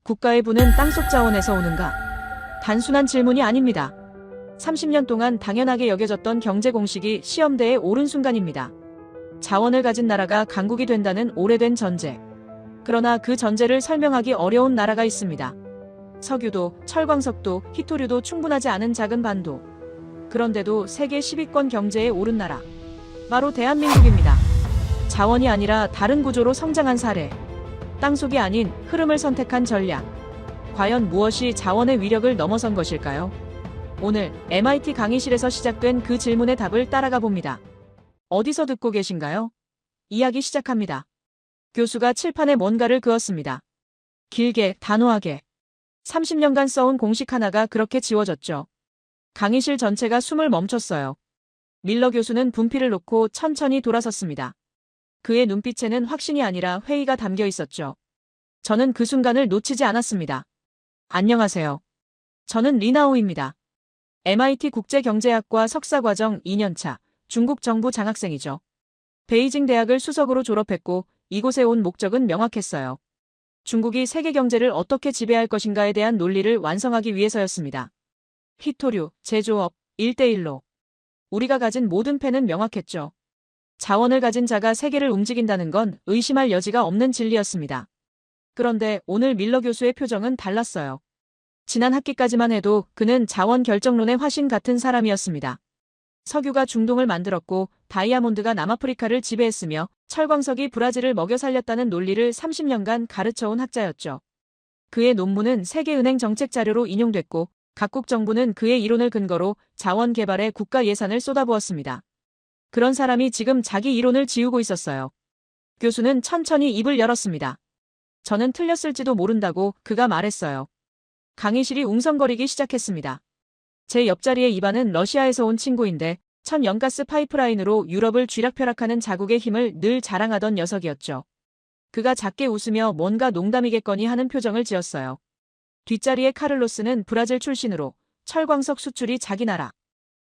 국가의 부는 땅속 자원에서 오는가? 단순한 질문이 아닙니다. 30년 동안 당연하게 여겨졌던 경제 공식이 시험대에 오른 순간입니다. 자원을 가진 나라가 강국이 된다는 오래된 전제. 그러나 그 전제를 설명하기 어려운 나라가 있습니다. 석유도, 철광석도, 희토류도 충분하지 않은 작은 반도. 그런데도 세계 10위권 경제에 오른 나라. 바로 대한민국입니다. 자원이 아니라 다른 구조로 성장한 사례. 땅속이 아닌 흐름을 선택한 전략. 과연 무엇이 자원의 위력을 넘어선 것일까요? 오늘 MIT 강의실에서 시작된 그 질문의 답을 따라가 봅니다. 어디서 듣고 계신가요? 이야기 시작합니다. 교수가 칠판에 뭔가를 그었습니다. 길게, 단호하게. 30년간 써온 공식 하나가 그렇게 지워졌죠. 강의실 전체가 숨을 멈췄어요. 밀러 교수는 분필을 놓고 천천히 돌아섰습니다. 그의 눈빛에는 확신이 아니라 회의가 담겨 있었죠. 저는 그 순간을 놓치지 않았습니다. 안녕하세요. 저는 리나오입니다. MIT 국제경제학과 석사과정 2년차 중국 정부 장학생이죠. 베이징 대학을 수석으로 졸업했고 이곳에 온 목적은 명확했어요. 중국이 세계 경제를 어떻게 지배할 것인가에 대한 논리를 완성하기 위해서였습니다. 희토류, 제조업, 1대1로. 우리가 가진 모든 패는 명확했죠. 자원을 가진 자가 세계를 움직인다는 건 의심할 여지가 없는 진리였습니다. 그런데 오늘 밀러 교수의 표정은 달랐어요. 지난 학기까지만 해도 그는 자원 결정론의 화신 같은 사람이었습니다. 석유가 중동을 만들었고 다이아몬드가 남아프리카를 지배했으며 철광석이 브라질을 먹여 살렸다는 논리를 30년간 가르쳐온 학자였죠. 그의 논문은 세계은행 정책 자료로 인용됐고 각국 정부는 그의 이론을 근거로 자원 개발에 국가 예산을 쏟아부었습니다. 그런 사람이 지금 자기 이론을 지우고 있었어요. 교수는 천천히 입을 열었습니다. 저는 틀렸을지도 모른다고 그가 말했어요. 강의실이 웅성거리기 시작했습니다. 제 옆자리의 이반은 러시아에서 온 친구인데 천연가스 파이프라인으로 유럽을 쥐락펴락하는 자국의 힘을 늘 자랑하던 녀석이었죠. 그가 작게 웃으며 뭔가 농담이겠거니 하는 표정을 지었어요. 뒷자리의 카를로스는 브라질 출신으로 철광석 수출이 자기 나라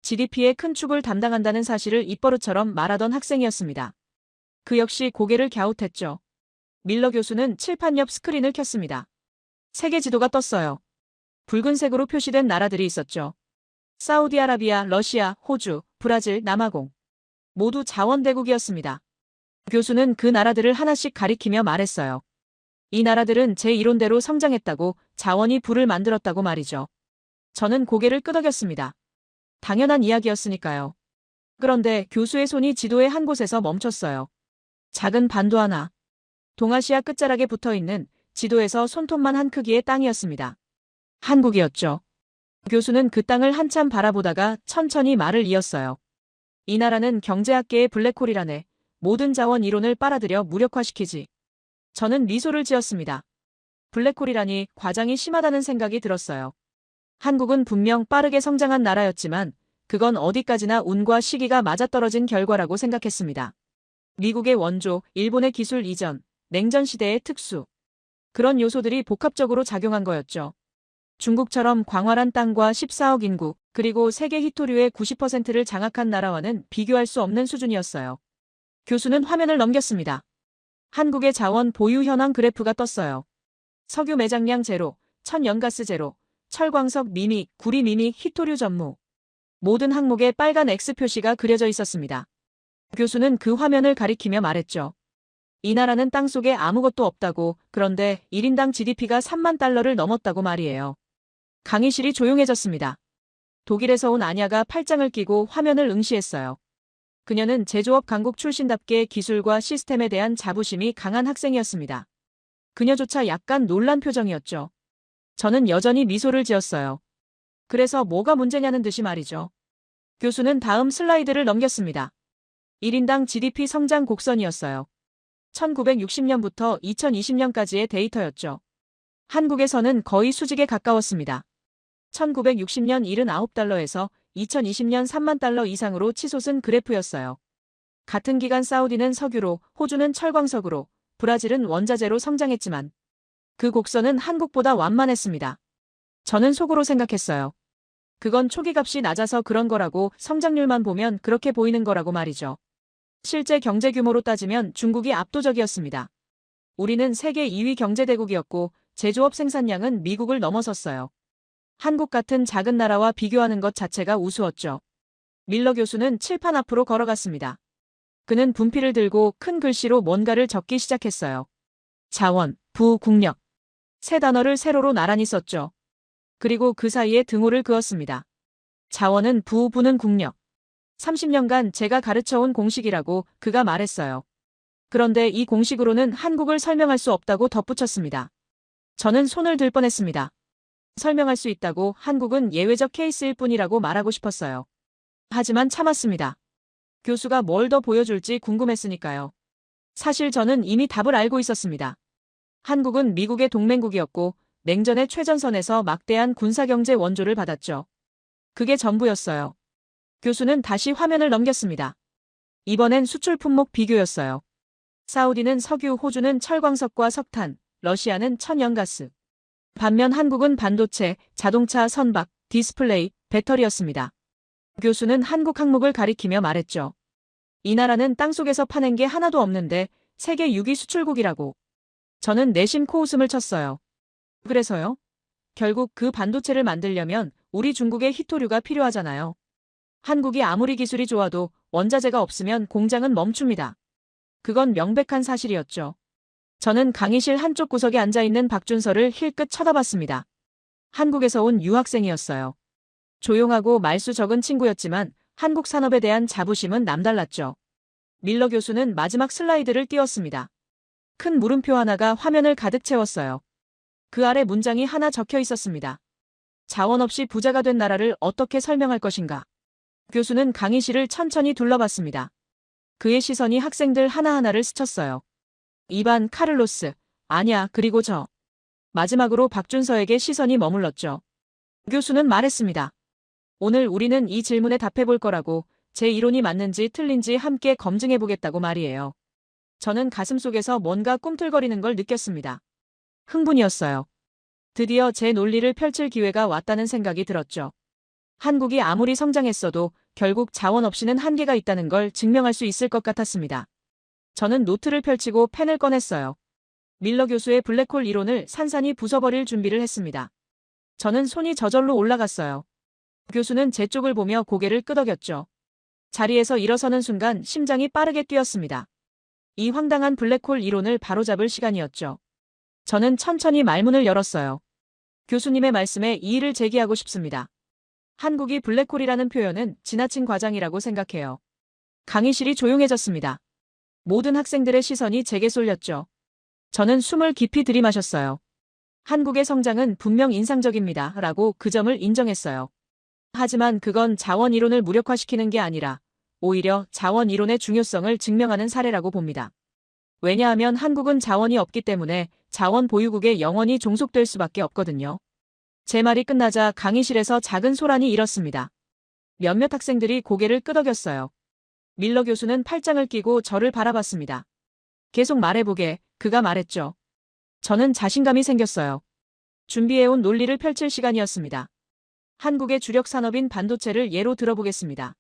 GDP의 큰 축을 담당한다는 사실을 입버릇처럼 말하던 학생이었습니다. 그 역시 고개를 갸웃했죠. 밀러 교수는 칠판 옆 스크린을 켰습니다. 세계 지도가 떴어요. 붉은색으로 표시된 나라들이 있었죠. 사우디아라비아, 러시아, 호주, 브라질, 남아공. 모두 자원대국이었습니다. 교수는 그 나라들을 하나씩 가리키며 말했어요. 이 나라들은 제 이론대로 성장했다고, 자원이 부를 만들었다고 말이죠. 저는 고개를 끄덕였습니다. 당연한 이야기였으니까요. 그런데 교수의 손이 지도의 한 곳에서 멈췄어요. 작은 반도 하나. 동아시아 끝자락에 붙어있는 지도에서 손톱만 한 크기의 땅이었습니다. 한국이었죠. 교수는 그 땅을 한참 바라보다가 천천히 말을 이었어요. 이 나라는 경제학계의 블랙홀이라네. 모든 자원 이론을 빨아들여 무력화시키지. 저는 미소를 지었습니다. 블랙홀이라니 과장이 심하다는 생각이 들었어요. 한국은 분명 빠르게 성장한 나라였지만 그건 어디까지나 운과 시기가 맞아떨어진 결과라고 생각했습니다. 미국의 원조, 일본의 기술 이전, 냉전 시대의 특수. 그런 요소들이 복합적으로 작용한 거였죠. 중국처럼 광활한 땅과 14억 인구, 그리고 세계 희토류의 90%를 장악한 나라와는 비교할 수 없는 수준이었어요. 교수는 화면을 넘겼습니다. 한국의 자원 보유 현황 그래프가 떴어요. 석유 매장량 제로, 천연가스 제로, 철광석 미미, 구리 미미, 희토류 전무. 모든 항목에 빨간 X 표시가 그려져 있었습니다. 교수는 그 화면을 가리키며 말했죠. 이 나라는 땅속에 아무것도 없다고, 그런데 1인당 GDP가 3만 달러를 넘었다고 말이에요. 강의실이 조용해졌습니다. 독일에서 온 아냐가 팔짱을 끼고 화면을 응시했어요. 그녀는 제조업 강국 출신답게 기술과 시스템에 대한 자부심이 강한 학생이었습니다. 그녀조차 약간 놀란 표정이었죠. 저는 여전히 미소를 지었어요. 그래서 뭐가 문제냐는 듯이 말이죠. 교수는 다음 슬라이드를 넘겼습니다. 1인당 GDP 성장 곡선이었어요. 1960년부터 2020년까지의 데이터였죠. 한국에서는 거의 수직에 가까웠습니다. 1960년 79달러에서 2020년 3만 달러 이상으로 치솟은 그래프였어요. 같은 기간 사우디는 석유로, 호주는 철광석으로, 브라질은 원자재로 성장했지만 그 곡선은 한국보다 완만했습니다. 저는 속으로 생각했어요. 그건 초기값이 낮아서 그런 거라고, 성장률만 보면 그렇게 보이는 거라고 말이죠. 실제 경제 규모로 따지면 중국이 압도적이었습니다. 우리는 세계 2위 경제대국이었고 제조업 생산량은 미국을 넘어섰어요. 한국 같은 작은 나라와 비교하는 것 자체가 우스웠죠. 밀러 교수는 칠판 앞으로 걸어갔습니다. 그는 분필을 들고 큰 글씨로 뭔가를 적기 시작했어요. 자원, 부, 국력. 세 단어를 세로로 나란히 썼죠. 그리고 그 사이에 등호를 그었습니다. 자원은 부, 부는 국력. 30년간 제가 가르쳐온 공식이라고 그가 말했어요. 그런데 이 공식으로는 한국을 설명할 수 없다고 덧붙였습니다. 저는 손을 들 뻔했습니다. 설명할 수 있다고 한국은 예외적 케이스일 뿐이라고 말하고 싶었어요. 하지만 참았습니다. 교수가 뭘 더 보여줄지 궁금했으니까요. 사실 저는 이미 답을 알고 있었습니다. 한국은 미국의 동맹국이었고 냉전의 최전선에서 막대한 군사경제 원조를 받았죠. 그게 전부였어요. 교수는 다시 화면을 넘겼습니다. 이번엔 수출 품목 비교였어요. 사우디는 석유, 호주는 철광석과 석탄, 러시아는 천연가스. 반면 한국은 반도체, 자동차, 선박, 디스플레이, 배터리였습니다. 교수는 한국 항목을 가리키며 말했죠. 이 나라는 땅속에서 파낸 게 하나도 없는데 세계 6위 수출국이라고. 저는 내심 코웃음을 쳤어요. 그래서요? 결국 그 반도체를 만들려면 우리 중국의 히토류가 필요하잖아요. 한국이 아무리 기술이 좋아도 원자재가 없으면 공장은 멈춥니다. 그건 명백한 사실이었죠. 저는 강의실 한쪽 구석에 앉아있는 박준서를 힐끗 쳐다봤습니다. 한국에서 온 유학생이었어요. 조용하고 말수 적은 친구였지만 한국 산업에 대한 자부심은 남달랐죠. 밀러 교수는 마지막 슬라이드를 띄웠습니다. 큰 물음표 하나가 화면을 가득 채웠어요. 그 아래 문장이 하나 적혀 있었습니다. 자원 없이 부자가 된 나라를 어떻게 설명할 것인가? 교수는 강의실을 천천히 둘러봤습니다. 그의 시선이 학생들 하나하나를 스쳤어요. 이반, 카를로스, 아냐, 그리고 저. 마지막으로 박준서에게 시선이 머물렀죠. 교수는 말했습니다. 오늘 우리는 이 질문에 답해볼 거라고, 제 이론이 맞는지 틀린지 함께 검증해보겠다고 말이에요. 저는 가슴속에서 뭔가 꿈틀거리는 걸 느꼈습니다. 흥분이었어요. 드디어 제 논리를 펼칠 기회가 왔다는 생각이 들었죠. 한국이 아무리 성장했어도 결국 자원 없이는 한계가 있다는 걸 증명할 수 있을 것 같았습니다. 저는 노트를 펼치고 펜을 꺼냈어요. 밀러 교수의 블랙홀 이론을 산산이 부숴버릴 준비를 했습니다. 저는 손이 저절로 올라갔어요. 교수는 제 쪽을 보며 고개를 끄덕였죠. 자리에서 일어서는 순간 심장이 빠르게 뛰었습니다. 이 황당한 블랙홀 이론을 바로잡을 시간이었죠. 저는 천천히 말문을 열었어요. 교수님의 말씀에 이의를 제기하고 싶습니다. 한국이 블랙홀이라는 표현은 지나친 과장이라고 생각해요. 강의실이 조용해졌습니다. 모든 학생들의 시선이 제게 쏠렸죠. 저는 숨을 깊이 들이마셨어요. 한국의 성장은 분명 인상적입니다. 라고 그 점을 인정했어요. 하지만 그건 자원 이론을 무력화시키는 게 아니라 오히려 자원 이론의 중요성을 증명하는 사례라고 봅니다. 왜냐하면 한국은 자원이 없기 때문에 자원 보유국에 영원히 종속될 수밖에 없거든요. 제 말이 끝나자 강의실에서 작은 소란이 일었습니다. 몇몇 학생들이 고개를 끄덕였어요. 밀러 교수는 팔짱을 끼고 저를 바라봤습니다. 계속 말해보게, 그가 말했죠. 저는 자신감이 생겼어요. 준비해온 논리를 펼칠 시간이었습니다. 한국의 주력 산업인 반도체를 예로 들어보겠습니다.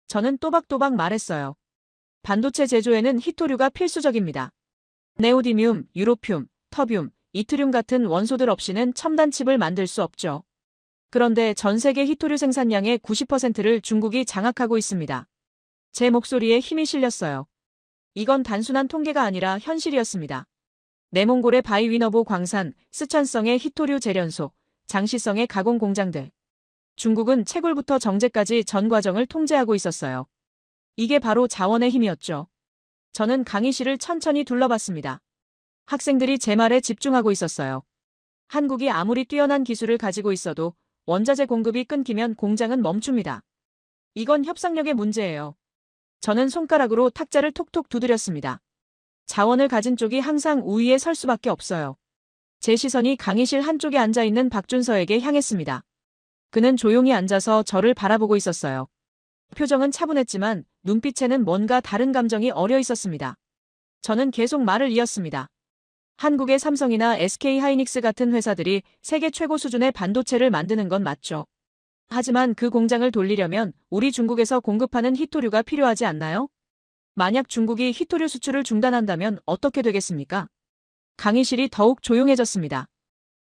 저는 또박또박 말했어요. 반도체 제조에는 히토류가 필수적입니다. 네오디뮴, 유로듐, 터뷴, 이트륨 같은 원소들 없이는 첨단 칩을 만들 수 없죠. 그런데 전 세계 히토류 생산량의 90%를 중국이 장악하고 있습니다. 제 목소리에 힘이 실렸어요. 이건 단순한 통계가 아니라 현실이었습니다. 내몽골의 바이위너보 광산, 스촨성의 히토류 재련소, 장시성의 가공 공장들. 중국은 채굴부터 정제까지 전 과정을 통제하고 있었어요. 이게 바로 자원의 힘이었죠. 저는 강의실을 천천히 둘러봤습니다. 학생들이 제 말에 집중하고 있었어요. 한국이 아무리 뛰어난 기술을 가지고 있어도 원자재 공급이 끊기면 공장은 멈춥니다. 이건 협상력의 문제예요. 저는 손가락으로 탁자를 톡톡 두드렸습니다. 자원을 가진 쪽이 항상 우위에 설 수밖에 없어요. 제 시선이 강의실 한쪽에 앉아있는 박준서에게 향했습니다. 그는 조용히 앉아서 저를 바라보고 있었어요. 표정은 차분했지만 눈빛에는 뭔가 다른 감정이 어려 있었습니다. 저는 계속 말을 이었습니다. 한국의 삼성이나 SK하이닉스 같은 회사들이 세계 최고 수준의 반도체를 만드는 건 맞죠. 하지만 그 공장을 돌리려면 우리 중국에서 공급하는 히토류가 필요하지 않나요? 만약 중국이 히토류 수출을 중단한다면 어떻게 되겠습니까? 강의실이 더욱 조용해졌습니다.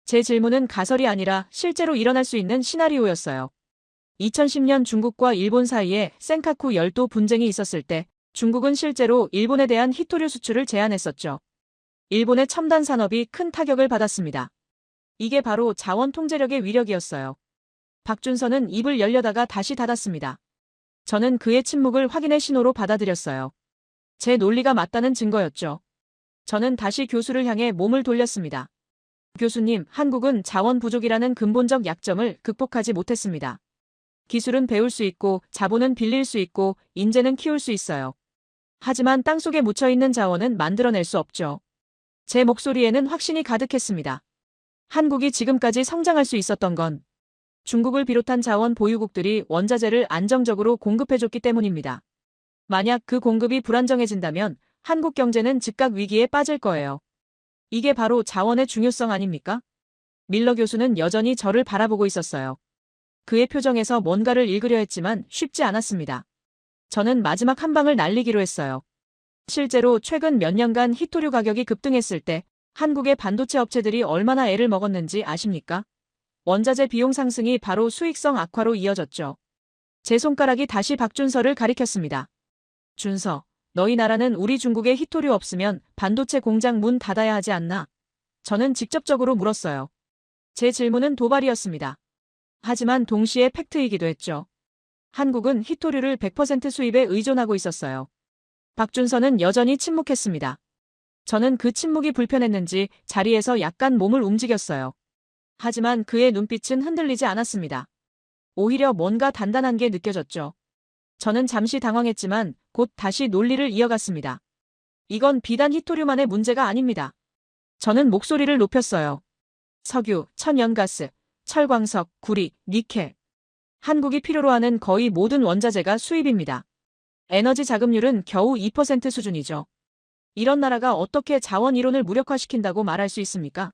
제 질문은 가설이 아니라 실제로 일어날 수 있는 시나리오였어요. 2010년 중국과 일본 사이에 센카쿠 열도 분쟁이 있었을 때 중국은 실제로 일본에 대한 히토류 수출을 제한했었죠. 일본의 첨단 산업이 큰 타격을 받았습니다. 이게 바로 자원 통제력의 위력이었어요. 박준서는 입을 열려다가 다시 닫았습니다. 저는 그의 침묵을 확인의 신호로 받아들였어요. 제 논리가 맞다는 증거였죠. 저는 다시 교수를 향해 몸을 돌렸습니다. 교수님, 한국은 자원 부족이라는 근본적 약점을 극복하지 못했습니다. 기술은 배울 수 있고, 자본은 빌릴 수 있고, 인재는 키울 수 있어요. 하지만 땅속에 묻혀있는 자원은 만들어낼 수 없죠. 제 목소리에는 확신이 가득했습니다. 한국이 지금까지 성장할 수 있었던 건 중국을 비롯한 자원 보유국들이 원자재를 안정적으로 공급해줬기 때문입니다. 만약 그 공급이 불안정해진다면 한국 경제는 즉각 위기에 빠질 거예요. 이게 바로 자원의 중요성 아닙니까? 밀러 교수는 여전히 저를 바라보고 있었어요. 그의 표정에서 뭔가를 읽으려 했지만 쉽지 않았습니다. 저는 마지막 한 방을 날리기로 했어요. 실제로 최근 몇 년간 히토류 가격이 급등했을 때 한국의 반도체 업체들이 얼마나 애를 먹었는지 아십니까? 원자재 비용 상승이 바로 수익성 악화로 이어졌죠. 제 손가락이 다시 박준서를 가리켰습니다. 준서, 너희 나라는 우리 중국에 히토류 없으면 반도체 공장 문 닫아야 하지 않나? 저는 직접적으로 물었어요. 제 질문은 도발이었습니다. 하지만 동시에 팩트이기도 했죠. 한국은 히토류를 100% 수입에 의존하고 있었어요. 박준서는 여전히 침묵했습니다. 저는 그 침묵이 불편했는지 자리에서 약간 몸을 움직였어요. 하지만 그의 눈빛은 흔들리지 않았습니다. 오히려 뭔가 단단한 게 느껴졌죠. 저는 잠시 당황했지만 곧 다시 논리를 이어갔습니다. 이건 비단 히토류만의 문제가 아닙니다. 저는 목소리를 높였어요. 석유, 천연가스, 철광석, 구리, 니켈. 한국이 필요로 하는 거의 모든 원자재가 수입입니다. 에너지 자급률은 겨우 2% 수준이죠. 이런 나라가 어떻게 자원 이론을 무력화시킨다고 말할 수 있습니까?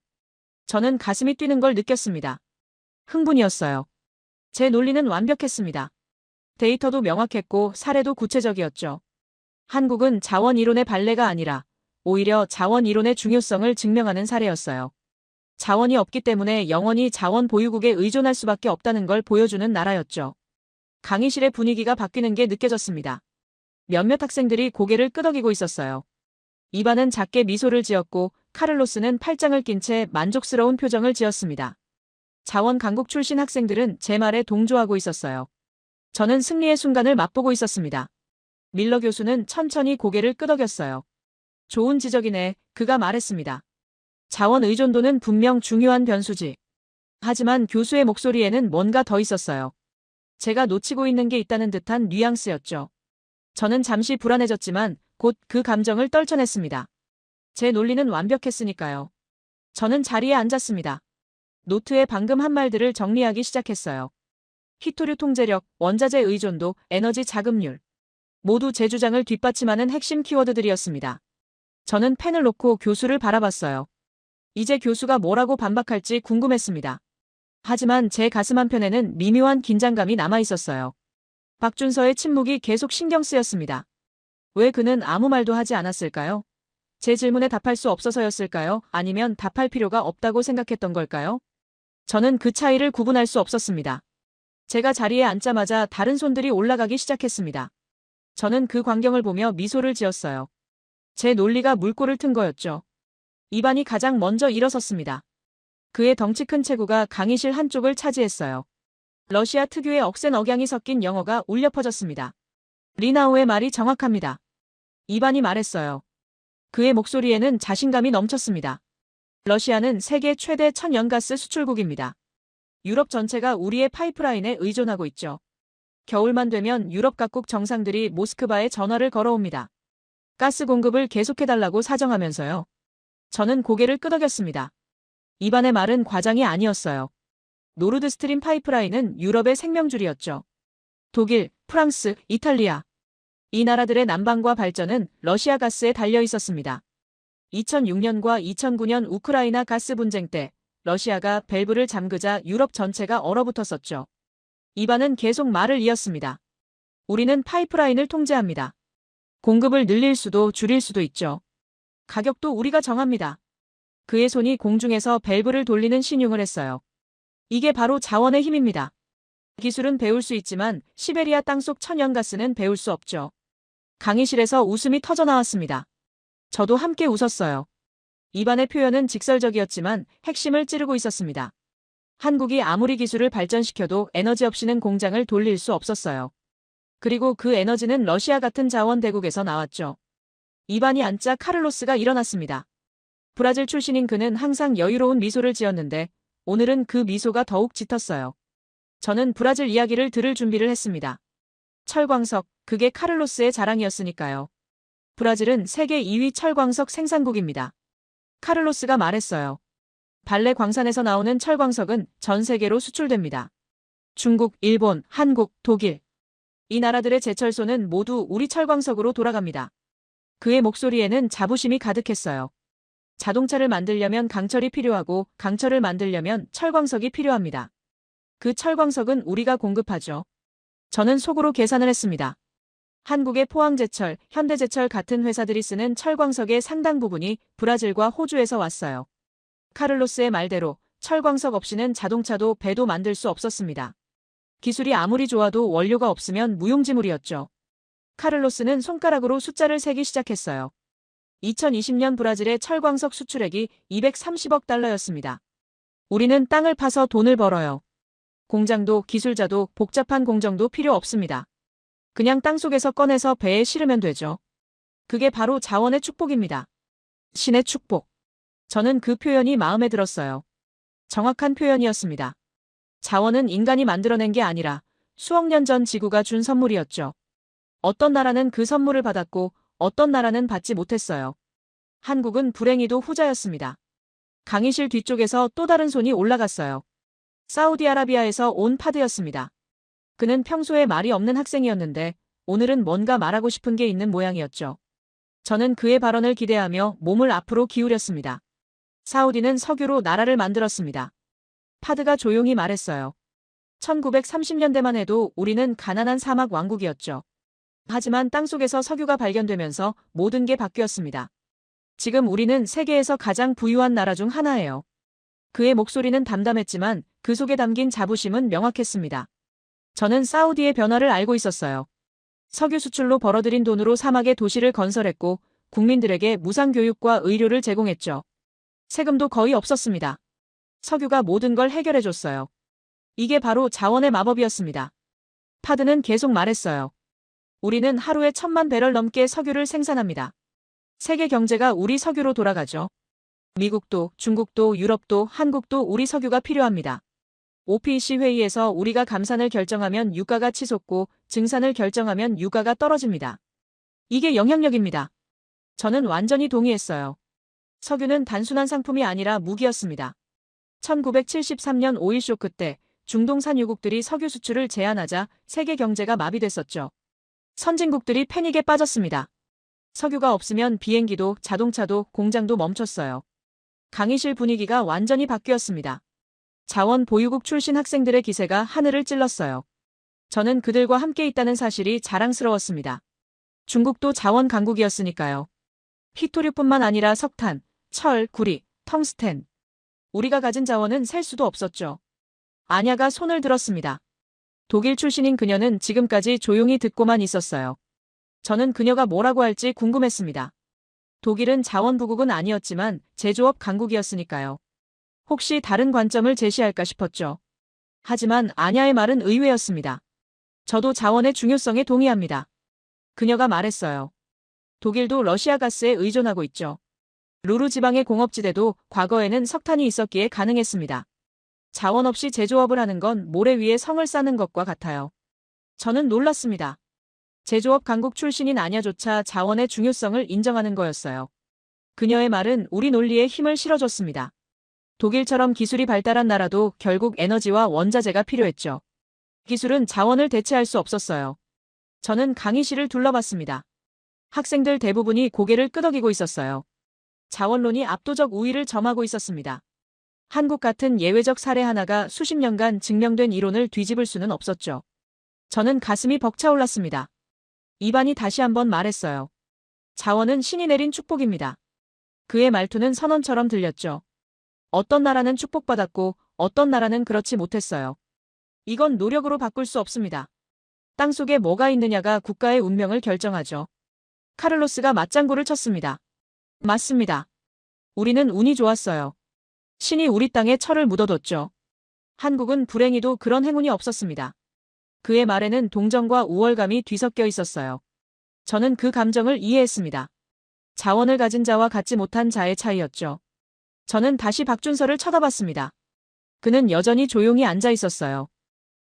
저는 가슴이 뛰는 걸 느꼈습니다. 흥분이었어요. 제 논리는 완벽했습니다. 데이터도 명확했고 사례도 구체적이었죠. 한국은 자원 이론의 발레가 아니라 오히려 자원 이론의 중요성을 증명하는 사례였어요. 자원이 없기 때문에 영원히 자원 보유국에 의존할 수밖에 없다는 걸 보여주는 나라였죠. 강의실의 분위기가 바뀌는 게 느껴졌습니다. 몇몇 학생들이 고개를 끄덕이고 있었어요. 이반은 작게 미소를 지었고 카를로스는 팔짱을 낀 채 만족스러운 표정을 지었습니다. 자원 강국 출신 학생들은 제 말에 동조하고 있었어요. 저는 승리의 순간을 맛보고 있었습니다. 밀러 교수는 천천히 고개를 끄덕였어요. 좋은 지적이네, 그가 말했습니다. 자원 의존도는 분명 중요한 변수지. 하지만 교수의 목소리에는 뭔가 더 있었어요. 제가 놓치고 있는 게 있다는 듯한 뉘앙스였죠. 저는 잠시 불안해졌지만 곧 그 감정을 떨쳐냈습니다. 제 논리는 완벽했으니까요. 저는 자리에 앉았습니다. 노트에 방금 한 말들을 정리하기 시작했어요. 히토류 통제력, 원자재 의존도, 에너지 자급률. 모두 제 주장을 뒷받침하는 핵심 키워드들이었습니다. 저는 펜을 놓고 교수를 바라봤어요. 이제 교수가 뭐라고 반박할지 궁금했습니다. 하지만 제 가슴 한편에는 미묘한 긴장감이 남아있었어요. 박준서의 침묵이 계속 신경 쓰였습니다. 왜 그는 아무 말도 하지 않았을까요? 제 질문에 답할 수 없어서였을까요? 아니면 답할 필요가 없다고 생각했던 걸까요? 저는 그 차이를 구분할 수 없었습니다. 제가 자리에 앉자마자 다른 손들이 올라가기 시작했습니다. 저는 그 광경을 보며 미소를 지었어요. 제 논리가 물꼬를 튼 거였죠. 이반이 가장 먼저 일어섰습니다. 그의 덩치 큰 체구가 강의실 한쪽을 차지했어요. 러시아 특유의 억센 억양이 섞인 영어가 울려 퍼졌습니다. 리나우의 말이 정확합니다. 이반이 말했어요. 그의 목소리에는 자신감이 넘쳤습니다. 러시아는 세계 최대 천연가스 수출국입니다. 유럽 전체가 우리의 파이프라인에 의존하고 있죠. 겨울만 되면 유럽 각국 정상들이 모스크바에 전화를 걸어옵니다. 가스 공급을 계속해달라고 사정하면서요. 저는 고개를 끄덕였습니다. 이반의 말은 과장이 아니었어요. 노르드 스트림 파이프라인은 유럽의 생명줄이었죠. 독일, 프랑스, 이탈리아. 이 나라들의 난방과 발전은 러시아 가스에 달려 있었습니다. 2006년과 2009년 우크라이나 가스 분쟁 때 러시아가 밸브를 잠그자 유럽 전체가 얼어붙었었죠. 이반은 계속 말을 이었습니다. 우리는 파이프라인을 통제합니다. 공급을 늘릴 수도 줄일 수도 있죠. 가격도 우리가 정합니다. 그의 손이 공중에서 밸브를 돌리는 신용을 했어요. 이게 바로 자원의 힘입니다. 기술은 배울 수 있지만 시베리아 땅속 천연가스는 배울 수 없죠. 강의실에서 웃음이 터져 나왔습니다. 저도 함께 웃었어요. 입안의 표현은 직설적이었지만 핵심을 찌르고 있었습니다. 한국이 아무리 기술을 발전시켜도 에너지 없이는 공장을 돌릴 수 없었어요. 그리고 그 에너지는 러시아 같은 자원 대국에서 나왔죠. 입안이 안짜 카를로스가 일어났습니다. 브라질 출신인 그는 항상 여유로운 미소를 지었는데 오늘은 그 미소가 더욱 짙었어요. 저는 브라질 이야기를 들을 준비를 했습니다. 철광석, 그게 카를로스의 자랑이었으니까요. 브라질은 세계 2위 철광석 생산국입니다. 카를로스가 말했어요. 발레 광산에서 나오는 철광석은 전 세계로 수출됩니다. 중국, 일본, 한국, 독일. 이 나라들의 제철소는 모두 우리 철광석으로 돌아갑니다. 그의 목소리에는 자부심이 가득했어요. 자동차를 만들려면 강철이 필요하고 강철을 만들려면 철광석이 필요합니다. 그 철광석은 우리가 공급하죠. 저는 속으로 계산을 했습니다. 한국의 포항제철, 현대제철 같은 회사들이 쓰는 철광석의 상당 부분이 브라질과 호주에서 왔어요. 카를로스의 말대로 철광석 없이는 자동차도 배도 만들 수 없었습니다. 기술이 아무리 좋아도 원료가 없으면 무용지물이었죠. 카를로스는 손가락으로 숫자를 세기 시작했어요. 2020년 브라질의 철광석 수출액이 230억 달러였습니다. 우리는 땅을 파서 돈을 벌어요. 공장도 기술자도 복잡한 공정도 필요 없습니다. 그냥 땅속에서 꺼내서 배에 실으면 되죠. 그게 바로 자원의 축복입니다. 신의 축복. 저는 그 표현이 마음에 들었어요. 정확한 표현이었습니다. 자원은 인간이 만들어낸 게 아니라 수억 년 전 지구가 준 선물이었죠. 어떤 나라는 그 선물을 받았고 어떤 나라는 받지 못했어요. 한국은 불행히도 후자였습니다. 강의실 뒤쪽에서 또 다른 손이 올라갔어요. 사우디아라비아에서 온 파드였습니다. 그는 평소에 말이 없는 학생이었는데 오늘은 뭔가 말하고 싶은 게 있는 모양이었죠. 저는 그의 발언을 기대하며 몸을 앞으로 기울였습니다. 사우디는 석유로 나라를 만들었습니다. 파드가 조용히 말했어요. 1930년대만 해도 우리는 가난한 사막 왕국이었죠. 하지만 땅속에서 석유가 발견되면서 모든 게 바뀌었습니다. 지금 우리는 세계에서 가장 부유한 나라 중 하나예요. 그의 목소리는 담담했지만 그 속에 담긴 자부심은 명확했습니다. 저는 사우디의 변화를 알고 있었어요. 석유 수출로 벌어들인 돈으로 사막의 도시를 건설했고 국민들에게 무상 교육과 의료를 제공했죠. 세금도 거의 없었습니다. 석유가 모든 걸 해결해줬어요. 이게 바로 자원의 마법이었습니다. 파드는 계속 말했어요. 우리는 하루에 1000만 배럴 넘게 석유를 생산합니다. 세계 경제가 우리 석유로 돌아가죠. 미국도, 중국도, 유럽도, 한국도 우리 석유가 필요합니다. OPEC 회의에서 우리가 감산을 결정하면 유가가 치솟고 증산을 결정하면 유가가 떨어집니다. 이게 영향력입니다. 저는 완전히 동의했어요. 석유는 단순한 상품이 아니라 무기였습니다. 1973년 오일 쇼크 때 중동 산유국들이 석유 수출을 제한하자 세계 경제가 마비됐었죠. 선진국들이 패닉에 빠졌습니다. 석유가 없으면 비행기도 자동차도 공장도 멈췄어요. 강의실 분위기가 완전히 바뀌었습니다. 자원 보유국 출신 학생들의 기세가 하늘을 찔렀어요. 저는 그들과 함께 있다는 사실이 자랑스러웠습니다. 중국도 자원 강국이었으니까요. 히토류뿐만 아니라 석탄, 철, 구리, 텅스텐. 우리가 가진 자원은 셀 수도 없었죠. 아냐가 손을 들었습니다. 독일 출신인 그녀는 지금까지 조용히 듣고만 있었어요. 저는 그녀가 뭐라고 할지 궁금했습니다. 독일은 자원부국은 아니었지만 제조업 강국이었으니까요. 혹시 다른 관점을 제시할까 싶었죠. 하지만 아냐의 말은 의외였습니다. 저도 자원의 중요성에 동의합니다. 그녀가 말했어요. 독일도 러시아 가스에 의존하고 있죠. 루르 지방의 공업지대도 과거에는 석탄이 있었기에 가능했습니다. 자원 없이 제조업을 하는 건 모래 위에 성을 쌓는 것과 같아요. 저는 놀랐습니다. 제조업 강국 출신인 아냐조차 자원의 중요성을 인정하는 거였어요. 그녀의 말은 우리 논리에 힘을 실어줬습니다. 독일처럼 기술이 발달한 나라도 결국 에너지와 원자재가 필요했죠. 기술은 자원을 대체할 수 없었어요. 저는 강의실을 둘러봤습니다. 학생들 대부분이 고개를 끄덕이고 있었어요. 자원론이 압도적 우위를 점하고 있었습니다. 한국 같은 예외적 사례 하나가 수십 년간 증명된 이론을 뒤집을 수는 없었죠. 저는 가슴이 벅차올랐습니다. 이반이 다시 한번 말했어요. 자원은 신이 내린 축복입니다. 그의 말투는 선언처럼 들렸죠. 어떤 나라는 축복받았고 어떤 나라는 그렇지 못했어요. 이건 노력으로 바꿀 수 없습니다. 땅속에 뭐가 있느냐가 국가의 운명을 결정하죠. 카를로스가 맞장구를 쳤습니다. 맞습니다. 우리는 운이 좋았어요. 신이 우리 땅에 철을 묻어뒀죠. 한국은 불행히도 그런 행운이 없었습니다. 그의 말에는 동정과 우월감이 뒤섞여 있었어요. 저는 그 감정을 이해했습니다. 자원을 가진 자와 갖지 못한 자의 차이였죠. 저는 다시 박준서를 쳐다봤습니다. 그는 여전히 조용히 앉아 있었어요.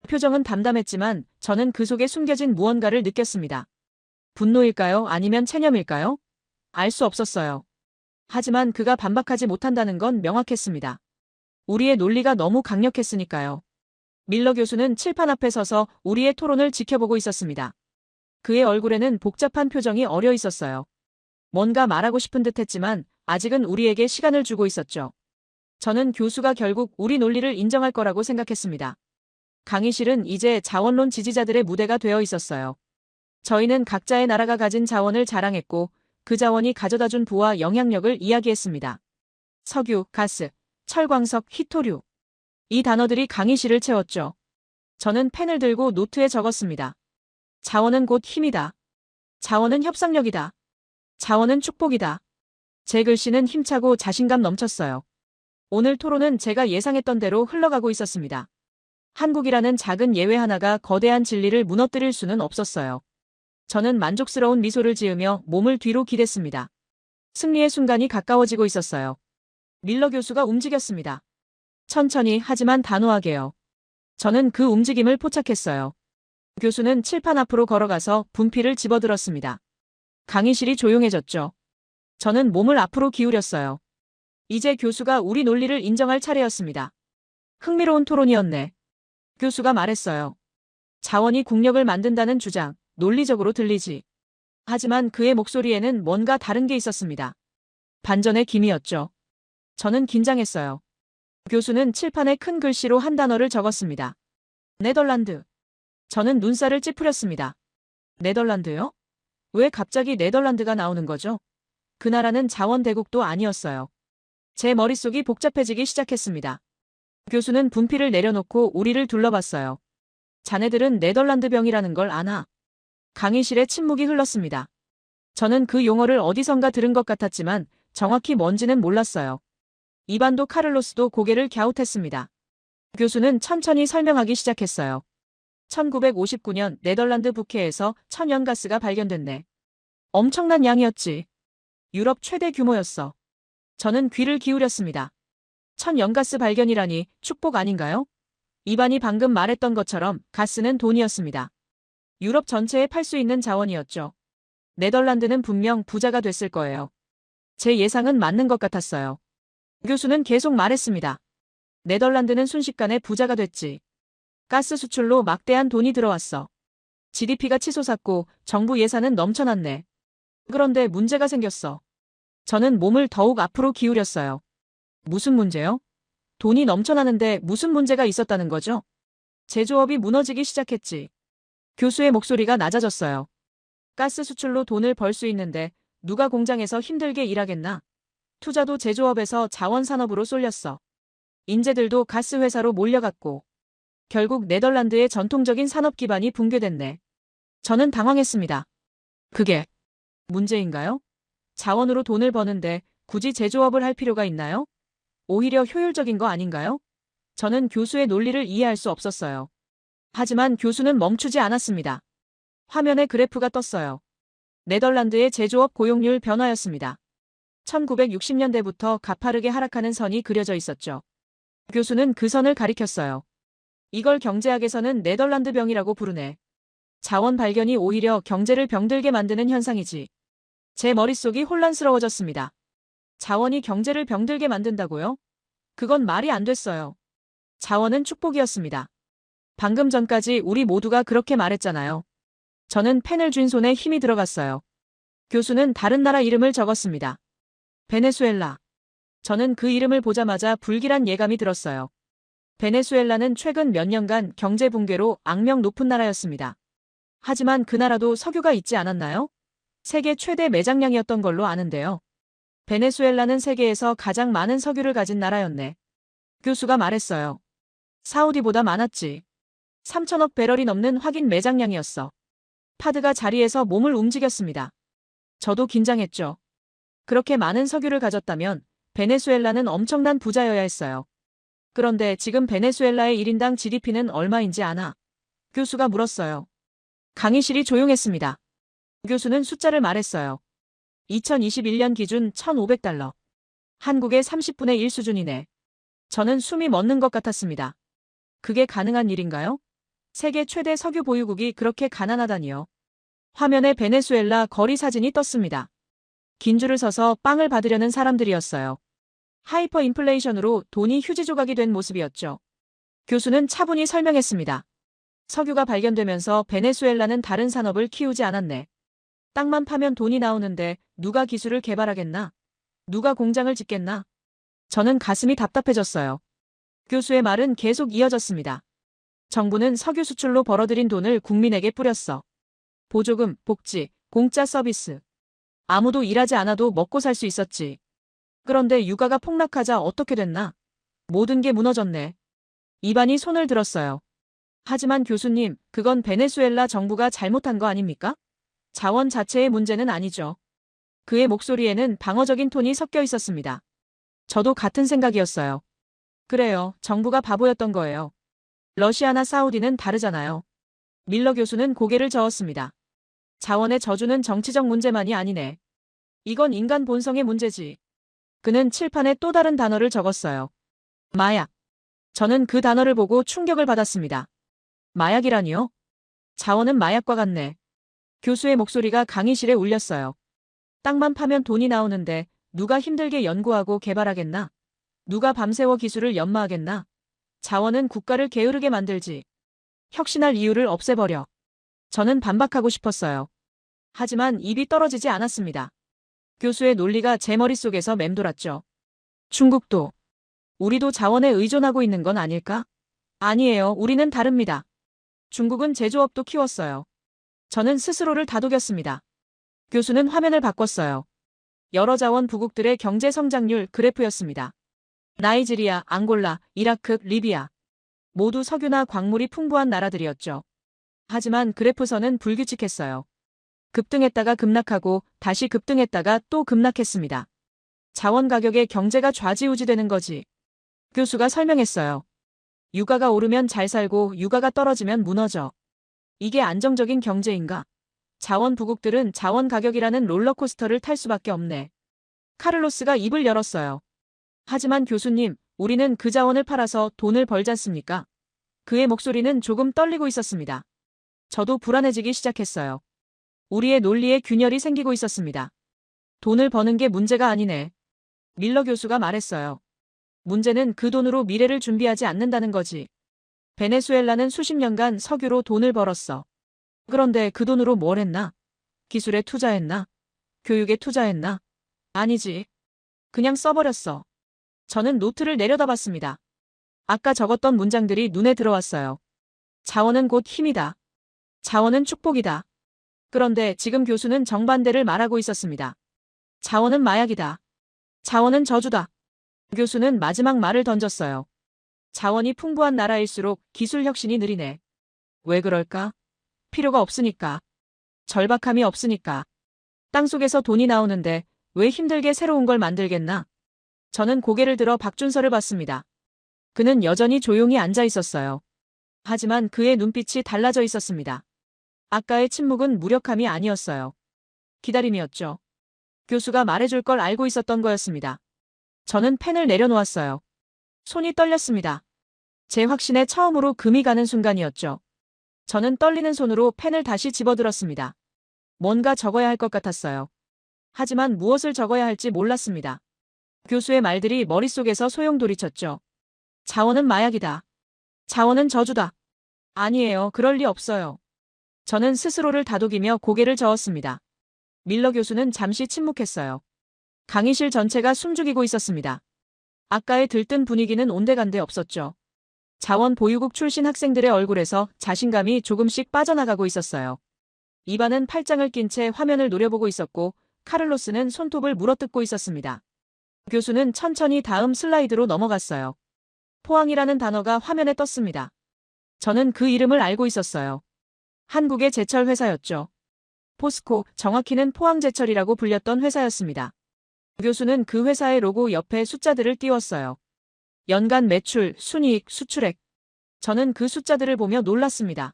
표정은 담담했지만 저는 그 속에 숨겨진 무언가를 느꼈습니다. 분노일까요? 아니면 체념일까요? 알 수 없었어요. 하지만 그가 반박하지 못한다는 건 명확했습니다. 우리의 논리가 너무 강력했으니까요. 밀러 교수는 칠판 앞에 서서 우리의 토론을 지켜보고 있었습니다. 그의 얼굴에는 복잡한 표정이 어려 있었어요. 뭔가 말하고 싶은 듯 했지만 아직은 우리에게 시간을 주고 있었죠. 저는 교수가 결국 우리 논리를 인정할 거라고 생각했습니다. 강의실은 이제 자원론 지지자들의 무대가 되어 있었어요. 저희는 각자의 나라가 가진 자원을 자랑했고 그 자원이 가져다준 부와 영향력을 이야기했습니다. 석유, 가스, 철광석, 희토류. 이 단어들이 강의실을 채웠죠. 저는 펜을 들고 노트에 적었습니다. 자원은 곧 힘이다. 자원은 협상력이다. 자원은 축복이다. 제 글씨는 힘차고 자신감 넘쳤어요. 오늘 토론은 제가 예상했던 대로 흘러가고 있었습니다. 한국이라는 작은 예외 하나가 거대한 진리를 무너뜨릴 수는 없었어요. 저는 만족스러운 미소를 지으며 몸을 뒤로 기댔습니다. 승리의 순간이 가까워지고 있었어요. 밀러 교수가 움직였습니다. 천천히 하지만 단호하게요. 저는 그 움직임을 포착했어요. 교수는 칠판 앞으로 걸어가서 분필을 집어들었습니다. 강의실이 조용해졌죠. 저는 몸을 앞으로 기울였어요. 이제 교수가 우리 논리를 인정할 차례였습니다. 흥미로운 토론이었네. 교수가 말했어요. 자원이 국력을 만든다는 주장, 논리적으로 들리지. 하지만 그의 목소리에는 뭔가 다른 게 있었습니다. 반전의 기미였죠. 저는 긴장했어요. 교수는 칠판에 큰 글씨로 한 단어를 적었습니다. 네덜란드. 저는 눈살을 찌푸렸습니다. 네덜란드요? 왜 갑자기 네덜란드가 나오는 거죠? 그 나라는 자원 대국도 아니었어요. 제 머릿속이 복잡해지기 시작했습니다. 교수는 분필을 내려놓고 우리를 둘러봤어요. 자네들은 네덜란드 병이라는 걸 아나? 강의실에 침묵이 흘렀습니다. 저는 그 용어를 어디선가 들은 것 같았지만 정확히 뭔지는 몰랐어요. 이반도 카를로스도 고개를 갸웃했습니다. 교수는 천천히 설명하기 시작했어요. 1959년 네덜란드 북해에서 천연가스가 발견됐네. 엄청난 양이었지. 유럽 최대 규모였어. 저는 귀를 기울였습니다. 천연가스 발견이라니 축복 아닌가요? 이반이 방금 말했던 것처럼 가스는 돈이었습니다. 유럽 전체에 팔 수 있는 자원이었죠. 네덜란드는 분명 부자가 됐을 거예요. 제 예상은 맞는 것 같았어요. 교수는 계속 말했습니다. 네덜란드는 순식간에 부자가 됐지. 가스 수출로 막대한 돈이 들어왔어. GDP가 치솟았고 정부 예산은 넘쳐났네. 그런데 문제가 생겼어. 저는 몸을 더욱 앞으로 기울였어요. 무슨 문제요? 돈이 넘쳐나는데 무슨 문제가 있었다는 거죠? 제조업이 무너지기 시작했지. 교수의 목소리가 낮아졌어요. 가스 수출로 돈을 벌 수 있는데 누가 공장에서 힘들게 일하겠나? 투자도 제조업에서 자원산업으로 쏠렸어. 인재들도 가스 회사로 몰려갔고. 결국 네덜란드의 전통적인 산업 기반이 붕괴됐네. 저는 당황했습니다. 그게 문제인가요? 자원으로 돈을 버는데 굳이 제조업을 할 필요가 있나요? 오히려 효율적인 거 아닌가요? 저는 교수의 논리를 이해할 수 없었어요. 하지만 교수는 멈추지 않았습니다. 화면에 그래프가 떴어요. 네덜란드의 제조업 고용률 변화였습니다. 1960년대부터 가파르게 하락하는 선이 그려져 있었죠. 교수는 그 선을 가리켰어요. 이걸 경제학에서는 네덜란드 병이라고 부르네. 자원 발견이 오히려 경제를 병들게 만드는 현상이지. 제 머릿속이 혼란스러워졌습니다. 자원이 경제를 병들게 만든다고요? 그건 말이 안 됐어요. 자원은 축복이었습니다. 방금 전까지 우리 모두가 그렇게 말했잖아요. 저는 펜을 쥔 손에 힘이 들어갔어요. 교수는 다른 나라 이름을 적었습니다. 베네수엘라. 저는 그 이름을 보자마자 불길한 예감이 들었어요. 베네수엘라는 최근 몇 년간 경제 붕괴로 악명 높은 나라였습니다. 하지만 그 나라도 석유가 있지 않았나요? 세계 최대 매장량이었던 걸로 아는데요. 베네수엘라는 세계에서 가장 많은 석유를 가진 나라였네. 교수가 말했어요. 사우디보다 많았지. 3천억 배럴이 넘는 확인 매장량이었어. 파드가 자리에서 몸을 움직였습니다. 저도 긴장했죠. 그렇게 많은 석유를 가졌다면 베네수엘라는 엄청난 부자여야 했어요. 그런데 지금 베네수엘라의 1인당 GDP는 얼마인지 아나? 교수가 물었어요. 강의실이 조용했습니다. 교수는 숫자를 말했어요. 2021년 기준 1,500달러. 한국의 30분의 1 수준이네. 저는 숨이 멎는 것 같았습니다. 그게 가능한 일인가요? 세계 최대 석유 보유국이 그렇게 가난하다니요. 화면에 베네수엘라 거리 사진이 떴습니다. 긴 줄을 서서 빵을 받으려는 사람들이었어요. 하이퍼 인플레이션으로 돈이 휴지 조각이 된 모습이었죠. 교수는 차분히 설명했습니다. 석유가 발견되면서 베네수엘라는 다른 산업을 키우지 않았네. 땅만 파면 돈이 나오는데 누가 기술을 개발하겠나? 누가 공장을 짓겠나? 저는 가슴이 답답해졌어요. 교수의 말은 계속 이어졌습니다. 정부는 석유 수출로 벌어들인 돈을 국민에게 뿌렸어. 보조금, 복지, 공짜 서비스. 아무도 일하지 않아도 먹고 살 수 있었지. 그런데 유가가 폭락하자 어떻게 됐나? 모든 게 무너졌네. 이반이 손을 들었어요. 하지만 교수님, 그건 베네수엘라 정부가 잘못한 거 아닙니까? 자원 자체의 문제는 아니죠. 그의 목소리에는 방어적인 톤이 섞여 있었습니다. 저도 같은 생각이었어요. 그래요, 정부가 바보였던 거예요. 러시아나 사우디는 다르잖아요. 밀러 교수는 고개를 저었습니다. 자원의 저주는 정치적 문제만이 아니네. 이건 인간 본성의 문제지. 그는 칠판에 또 다른 단어를 적었어요. 마약. 저는 그 단어를 보고 충격을 받았습니다. 마약이라니요? 자원은 마약과 같네. 교수의 목소리가 강의실에 울렸어요. 땅만 파면 돈이 나오는데 누가 힘들게 연구하고 개발하겠나? 누가 밤새워 기술을 연마하겠나? 자원은 국가를 게으르게 만들지. 혁신할 이유를 없애버려. 저는 반박하고 싶었어요. 하지만 입이 떨어지지 않았습니다. 교수의 논리가 제 머릿속에서 맴돌았죠. 중국도. 우리도 자원에 의존하고 있는 건 아닐까? 아니에요. 우리는 다릅니다. 중국은 제조업도 키웠어요. 저는 스스로를 다독였습니다. 교수는 화면을 바꿨어요. 여러 자원 부국들의 경제 성장률 그래프였습니다. 나이지리아, 앙골라, 이라크, 리비아. 모두 석유나 광물이 풍부한 나라들이었죠. 하지만 그래프선은 불규칙했어요. 급등했다가 급락하고 다시 급등했다가 또 급락했습니다. 자원 가격에 경제가 좌지우지되는 거지. 교수가 설명했어요. 유가가 오르면 잘 살고 유가가 떨어지면 무너져. 이게 안정적인 경제인가? 자원 부국들은 자원 가격이라는 롤러코스터를 탈 수밖에 없네. 카를로스가 입을 열었어요. 하지만 교수님, 우리는 그 자원을 팔아서 돈을 벌지 않습니까? 그의 목소리는 조금 떨리고 있었습니다. 저도 불안해지기 시작했어요. 우리의 논리에 균열이 생기고 있었습니다. 돈을 버는 게 문제가 아니네. 밀러 교수가 말했어요. 문제는 그 돈으로 미래를 준비하지 않는다는 거지. 베네수엘라는 수십 년간 석유로 돈을 벌었어. 그런데 그 돈으로 뭘 했나? 기술에 투자했나? 교육에 투자했나? 아니지. 그냥 써버렸어. 저는 노트를 내려다봤습니다. 아까 적었던 문장들이 눈에 들어왔어요. 자원은 곧 힘이다. 자원은 축복이다. 그런데 지금 교수는 정반대를 말하고 있었습니다. 자원은 마약이다. 자원은 저주다. 교수는 마지막 말을 던졌어요. 자원이 풍부한 나라일수록 기술 혁신이 느리네. 왜 그럴까? 필요가 없으니까. 절박함이 없으니까. 땅속에서 돈이 나오는데 왜 힘들게 새로운 걸 만들겠나? 저는 고개를 들어 박준서를 봤습니다. 그는 여전히 조용히 앉아 있었어요. 하지만 그의 눈빛이 달라져 있었습니다. 아까의 침묵은 무력함이 아니었어요. 기다림이었죠. 교수가 말해줄 걸 알고 있었던 거였습니다. 저는 펜을 내려놓았어요. 손이 떨렸습니다. 제 확신에 처음으로 금이 가는 순간이었죠. 저는 떨리는 손으로 펜을 다시 집어들었습니다. 뭔가 적어야 할 것 같았어요. 하지만 무엇을 적어야 할지 몰랐습니다. 교수의 말들이 머릿속에서 소용돌이쳤죠. 자원은 마약이다. 자원은 저주다. 아니에요. 그럴 리 없어요. 저는 스스로를 다독이며 고개를 저었습니다. 밀러 교수는 잠시 침묵했어요. 강의실 전체가 숨죽이고 있었습니다. 아까의 들뜬 분위기는 온데간데 없었죠. 자원 보유국 출신 학생들의 얼굴에서 자신감이 조금씩 빠져나가고 있었어요. 이반은 팔짱을 낀 채 화면을 노려보고 있었고 카를로스는 손톱을 물어뜯고 있었습니다. 교수는 천천히 다음 슬라이드로 넘어갔어요. 포항이라는 단어가 화면에 떴습니다. 저는 그 이름을 알고 있었어요. 한국의 제철 회사였죠. 포스코, 정확히는 포항제철이라고 불렸던 회사였습니다. 교수는 그 회사의 로고 옆에 숫자들을 띄웠어요. 연간 매출, 순이익, 수출액. 저는 그 숫자들을 보며 놀랐습니다.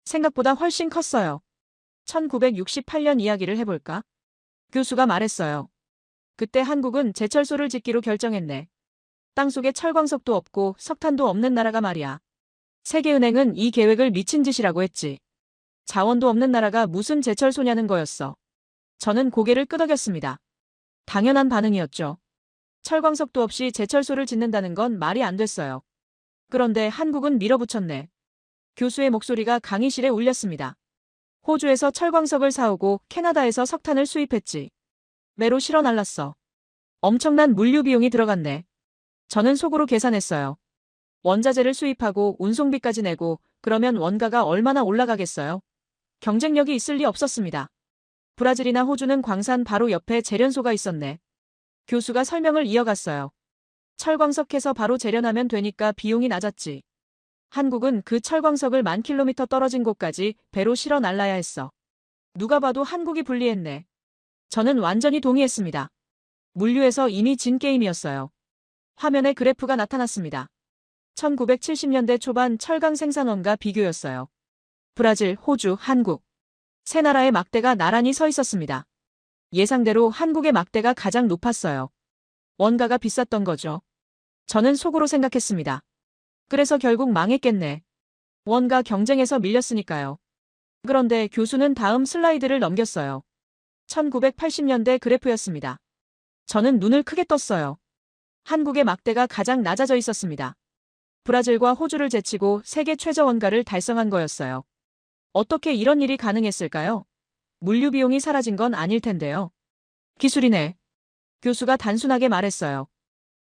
생각보다 훨씬 컸어요. 1968년 이야기를 해볼까? 교수가 말했어요. 그때 한국은 제철소를 짓기로 결정했네. 땅속에 철광석도 없고 석탄도 없는 나라가 말이야. 세계은행은 이 계획을 미친 짓이라고 했지. 자원도 없는 나라가 무슨 제철소냐는 거였어. 저는 고개를 끄덕였습니다. 당연한 반응이었죠. 철광석도 없이 제철소를 짓는다는 건 말이 안 됐어요. 그런데 한국은 밀어붙였네. 교수의 목소리가 강의실에 울렸습니다. 호주에서 철광석을 사오고 캐나다에서 석탄을 수입했지. 매로 실어 날랐어. 엄청난 물류 비용이 들어갔네. 저는 속으로 계산했어요. 원자재를 수입하고 운송비까지 내고 그러면 원가가 얼마나 올라가겠어요? 경쟁력이 있을 리 없었습니다. 브라질이나 호주는 광산 바로 옆에 재련소가 있었네. 교수가 설명을 이어갔어요. 철광석 캐서 바로 재련하면 되니까 비용이 낮았지. 한국은 그 철광석을 10,000km 떨어진 곳까지 배로 실어 날라야 했어. 누가 봐도 한국이 불리했네. 저는 완전히 동의했습니다. 물류에서 이미 진 게임이었어요. 화면에 그래프가 나타났습니다. 1970년대 초반 철강 생산원가 비교였어요. 브라질, 호주, 한국. 세 나라의 막대가 나란히 서 있었습니다. 예상대로 한국의 막대가 가장 높았어요. 원가가 비쌌던 거죠. 저는 속으로 생각했습니다. 그래서 결국 망했겠네. 원가 경쟁에서 밀렸으니까요. 그런데 교수는 다음 슬라이드를 넘겼어요. 1980년대 그래프였습니다. 저는 눈을 크게 떴어요. 한국의 막대가 가장 낮아져 있었습니다. 브라질과 호주를 제치고 세계 최저 원가를 달성한 거였어요. 어떻게 이런 일이 가능했을까요? 물류 비용이 사라진 건 아닐 텐데요. 기술이네. 교수가 단순하게 말했어요.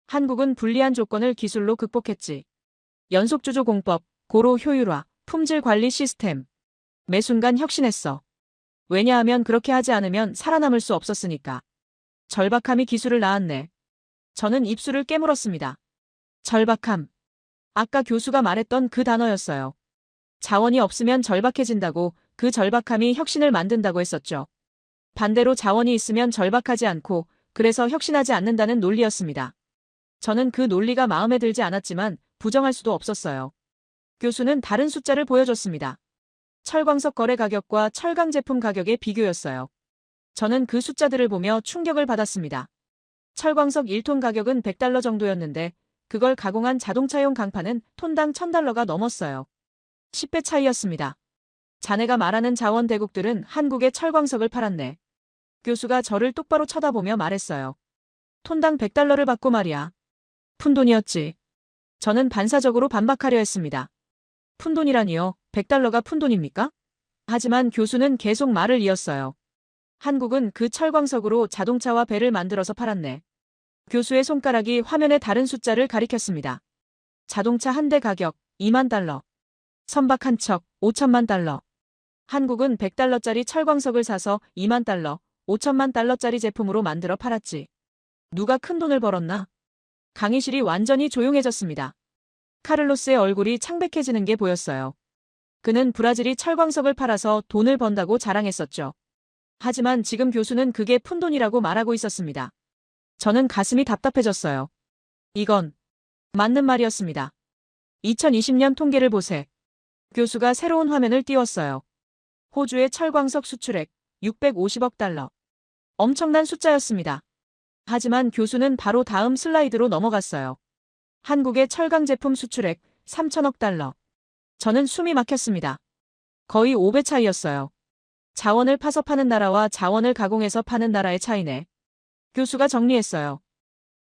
한국은 불리한 조건을 기술로 극복했지. 연속주조 공법, 고로 효율화, 품질 관리 시스템. 매 순간 혁신했어. 왜냐하면 그렇게 하지 않으면 살아남을 수 없었으니까. 절박함이 기술을 낳았네. 저는 입술을 깨물었습니다. 절박함. 아까 교수가 말했던 그 단어였어요. 자원이 없으면 절박해진다고, 그 절박함이 혁신을 만든다고 했었죠. 반대로 자원이 있으면 절박하지 않고, 그래서 혁신하지 않는다는 논리였습니다. 저는 그 논리가 마음에 들지 않았지만 부정할 수도 없었어요. 교수는 다른 숫자를 보여줬습니다. 철광석 거래 가격과 철강 제품 가격의 비교였어요. 저는 그 숫자들을 보며 충격을 받았습니다. 철광석 1톤 가격은 $100 정도였는데 그걸 가공한 자동차용 강판은 톤당 $1,000가 넘었어요. 10배 차이였습니다. 자네가 말하는 자원 대국들은 한국에 철광석을 팔았네. 교수가 저를 똑바로 쳐다보며 말했어요. 톤당 $100를 받고 말이야. 푼돈이었지. 저는 반사적으로 반박하려 했습니다. 푼돈이라니요? $100가 푼돈입니까? 하지만 교수는 계속 말을 이었어요. 한국은 그 철광석으로 자동차와 배를 만들어서 팔았네. 교수의 손가락이 화면의 다른 숫자를 가리켰습니다. 자동차 한 대 가격 $20,000. 선박 한 척 $5,000,000. 한국은 $100짜리 철광석을 사서 $20,000, $5,000,000짜리 제품으로 만들어 팔았지. 누가 큰 돈을 벌었나? 강의실이 완전히 조용해졌습니다. 카를로스의 얼굴이 창백해지는 게 보였어요. 그는 브라질이 철광석을 팔아서 돈을 번다고 자랑했었죠. 하지만 지금 교수는 그게 푼돈이라고 말하고 있었습니다. 저는 가슴이 답답해졌어요. 이건 맞는 말이었습니다. 2020년 통계를 보세. 교수가 새로운 화면을 띄웠어요. 호주의 철광석 수출액 $650억. 엄청난 숫자였습니다. 하지만 교수는 바로 다음 슬라이드로 넘어갔어요. 한국의 철강 제품 수출액 $3,000억. 저는 숨이 막혔습니다. 거의 5배 차이였어요. 자원을 파서 파는 나라와 자원을 가공해서 파는 나라의 차이네. 교수가 정리했어요.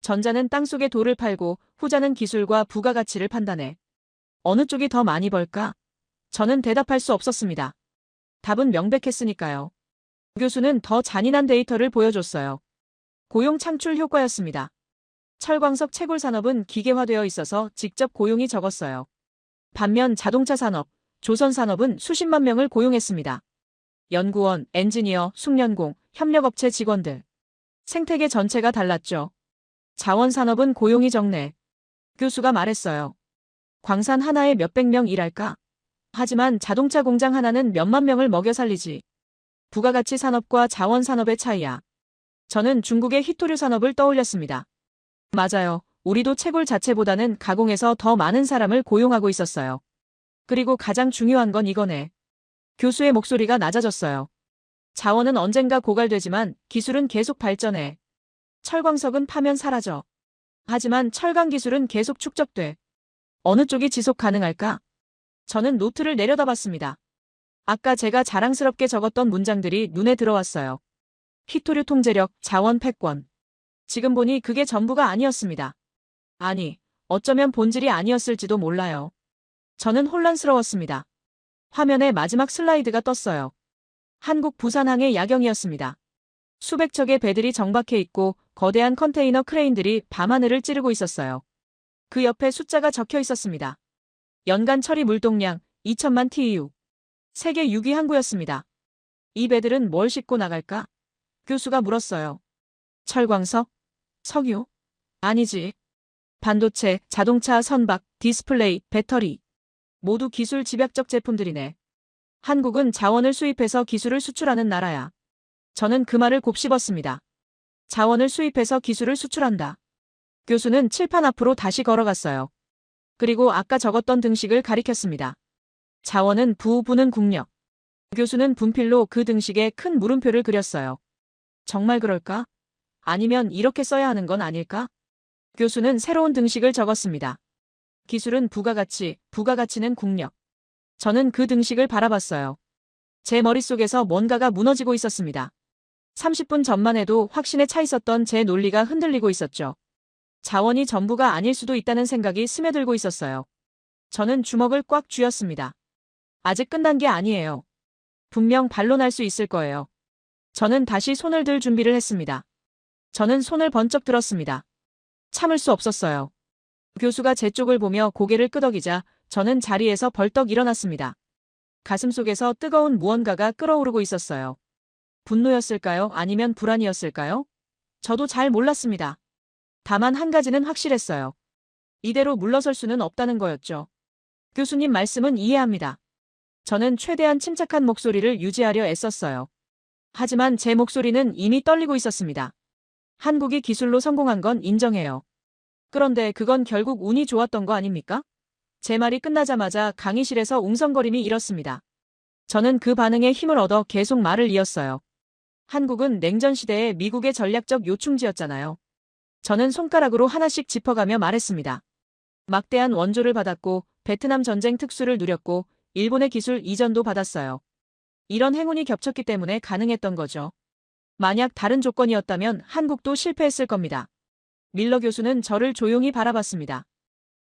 전자는 땅속에 돌을 팔고 후자는 기술과 부가가치를 판단해. 어느 쪽이 더 많이 벌까? 저는 대답할 수 없었습니다. 답은 명백했으니까요. 교수는 더 잔인한 데이터를 보여줬어요. 고용 창출 효과였습니다. 철광석 채굴 산업은 기계화되어 있어서 직접 고용이 적었어요. 반면 자동차 산업, 조선 산업은 수십만 명을 고용했습니다. 연구원, 엔지니어, 숙련공, 협력업체 직원들. 생태계 전체가 달랐죠. 자원산업은 고용이 적네. 교수가 말했어요. 광산 하나에 몇백 명 일할까? 하지만 자동차 공장 하나는 몇만 명을 먹여 살리지. 부가가치 산업과 자원산업의 차이야. 저는 중국의 히토류 산업을 떠올렸습니다. 맞아요. 우리도 채굴 자체보다는 가공해서 더 많은 사람을 고용하고 있었어요. 그리고 가장 중요한 건 이거네. 교수의 목소리가 낮아졌어요. 자원은 언젠가 고갈되지만 기술은 계속 발전해. 철광석은 파면 사라져. 하지만 철강 기술은 계속 축적돼. 어느 쪽이 지속 가능할까? 저는 노트를 내려다봤습니다. 아까 제가 자랑스럽게 적었던 문장들이 눈에 들어왔어요. 히토류 통제력, 자원 패권. 지금 보니 그게 전부가 아니었습니다. 아니, 어쩌면 본질이 아니었을지도 몰라요. 저는 혼란스러웠습니다. 화면에 마지막 슬라이드가 떴어요. 한국 부산항의 야경이었습니다. 수백 척의 배들이 정박해 있고 거대한 컨테이너 크레인들이 밤하늘을 찌르고 있었어요. 그 옆에 숫자가 적혀 있었습니다. 연간 처리 물동량 2천만 TEU. 세계 6위 항구였습니다. 이 배들은 뭘 싣고 나갈까? 교수가 물었어요. 철광석? 석유? 아니지. 반도체, 자동차, 선박, 디스플레이, 배터리. 모두 기술 집약적 제품들이네. 한국은 자원을 수입해서 기술을 수출하는 나라야. 저는 그 말을 곱씹었습니다. 자원을 수입해서 기술을 수출한다. 교수는 칠판 앞으로 다시 걸어갔어요. 그리고 아까 적었던 등식을 가리켰습니다. 자원은 부는 국력. 교수는 분필로 그 등식에 큰 물음표를 그렸어요. 정말 그럴까? 아니면 이렇게 써야 하는 건 아닐까? 교수는 새로운 등식을 적었습니다. 기술은 부가가치, 부가가치는 국력. 저는 그 등식을 바라봤어요. 제 머릿속에서 뭔가가 무너지고 있었습니다. 30분 전만 해도 확신에 차 있었던 제 논리가 흔들리고 있었죠. 자원이 전부가 아닐 수도 있다는 생각이 스며들고 있었어요. 저는 주먹을 꽉 쥐었습니다. 아직 끝난 게 아니에요. 분명 반론할 수 있을 거예요. 저는 다시 손을 들 준비를 했습니다. 저는 손을 번쩍 들었습니다. 참을 수 없었어요. 교수가 제 쪽을 보며 고개를 끄덕이자 저는 자리에서 벌떡 일어났습니다. 가슴속에서 뜨거운 무언가가 끓어오르고 있었어요. 분노였을까요? 아니면 불안이었을까요? 저도 잘 몰랐습니다. 다만 한 가지는 확실했어요. 이대로 물러설 수는 없다는 거였죠. 교수님 말씀은 이해합니다. 저는 최대한 침착한 목소리를 유지하려 애썼어요. 하지만 제 목소리는 이미 떨리고 있었습니다. 한국이 기술로 성공한 건 인정해요. 그런데 그건 결국 운이 좋았던 거 아닙니까? 제 말이 끝나자마자 강의실에서 웅성거림이 일었습니다. 저는 그 반응에 힘을 얻어 계속 말을 이었어요. 한국은 냉전 시대의 미국의 전략적 요충지였잖아요. 저는 손가락으로 하나씩 짚어가며 말했습니다. 막대한 원조를 받았고 베트남 전쟁 특수를 누렸고 일본의 기술 이전도 받았어요. 이런 행운이 겹쳤기 때문에 가능했던 거죠. 만약 다른 조건이었다면 한국도 실패했을 겁니다. 밀러 교수는 저를 조용히 바라봤습니다.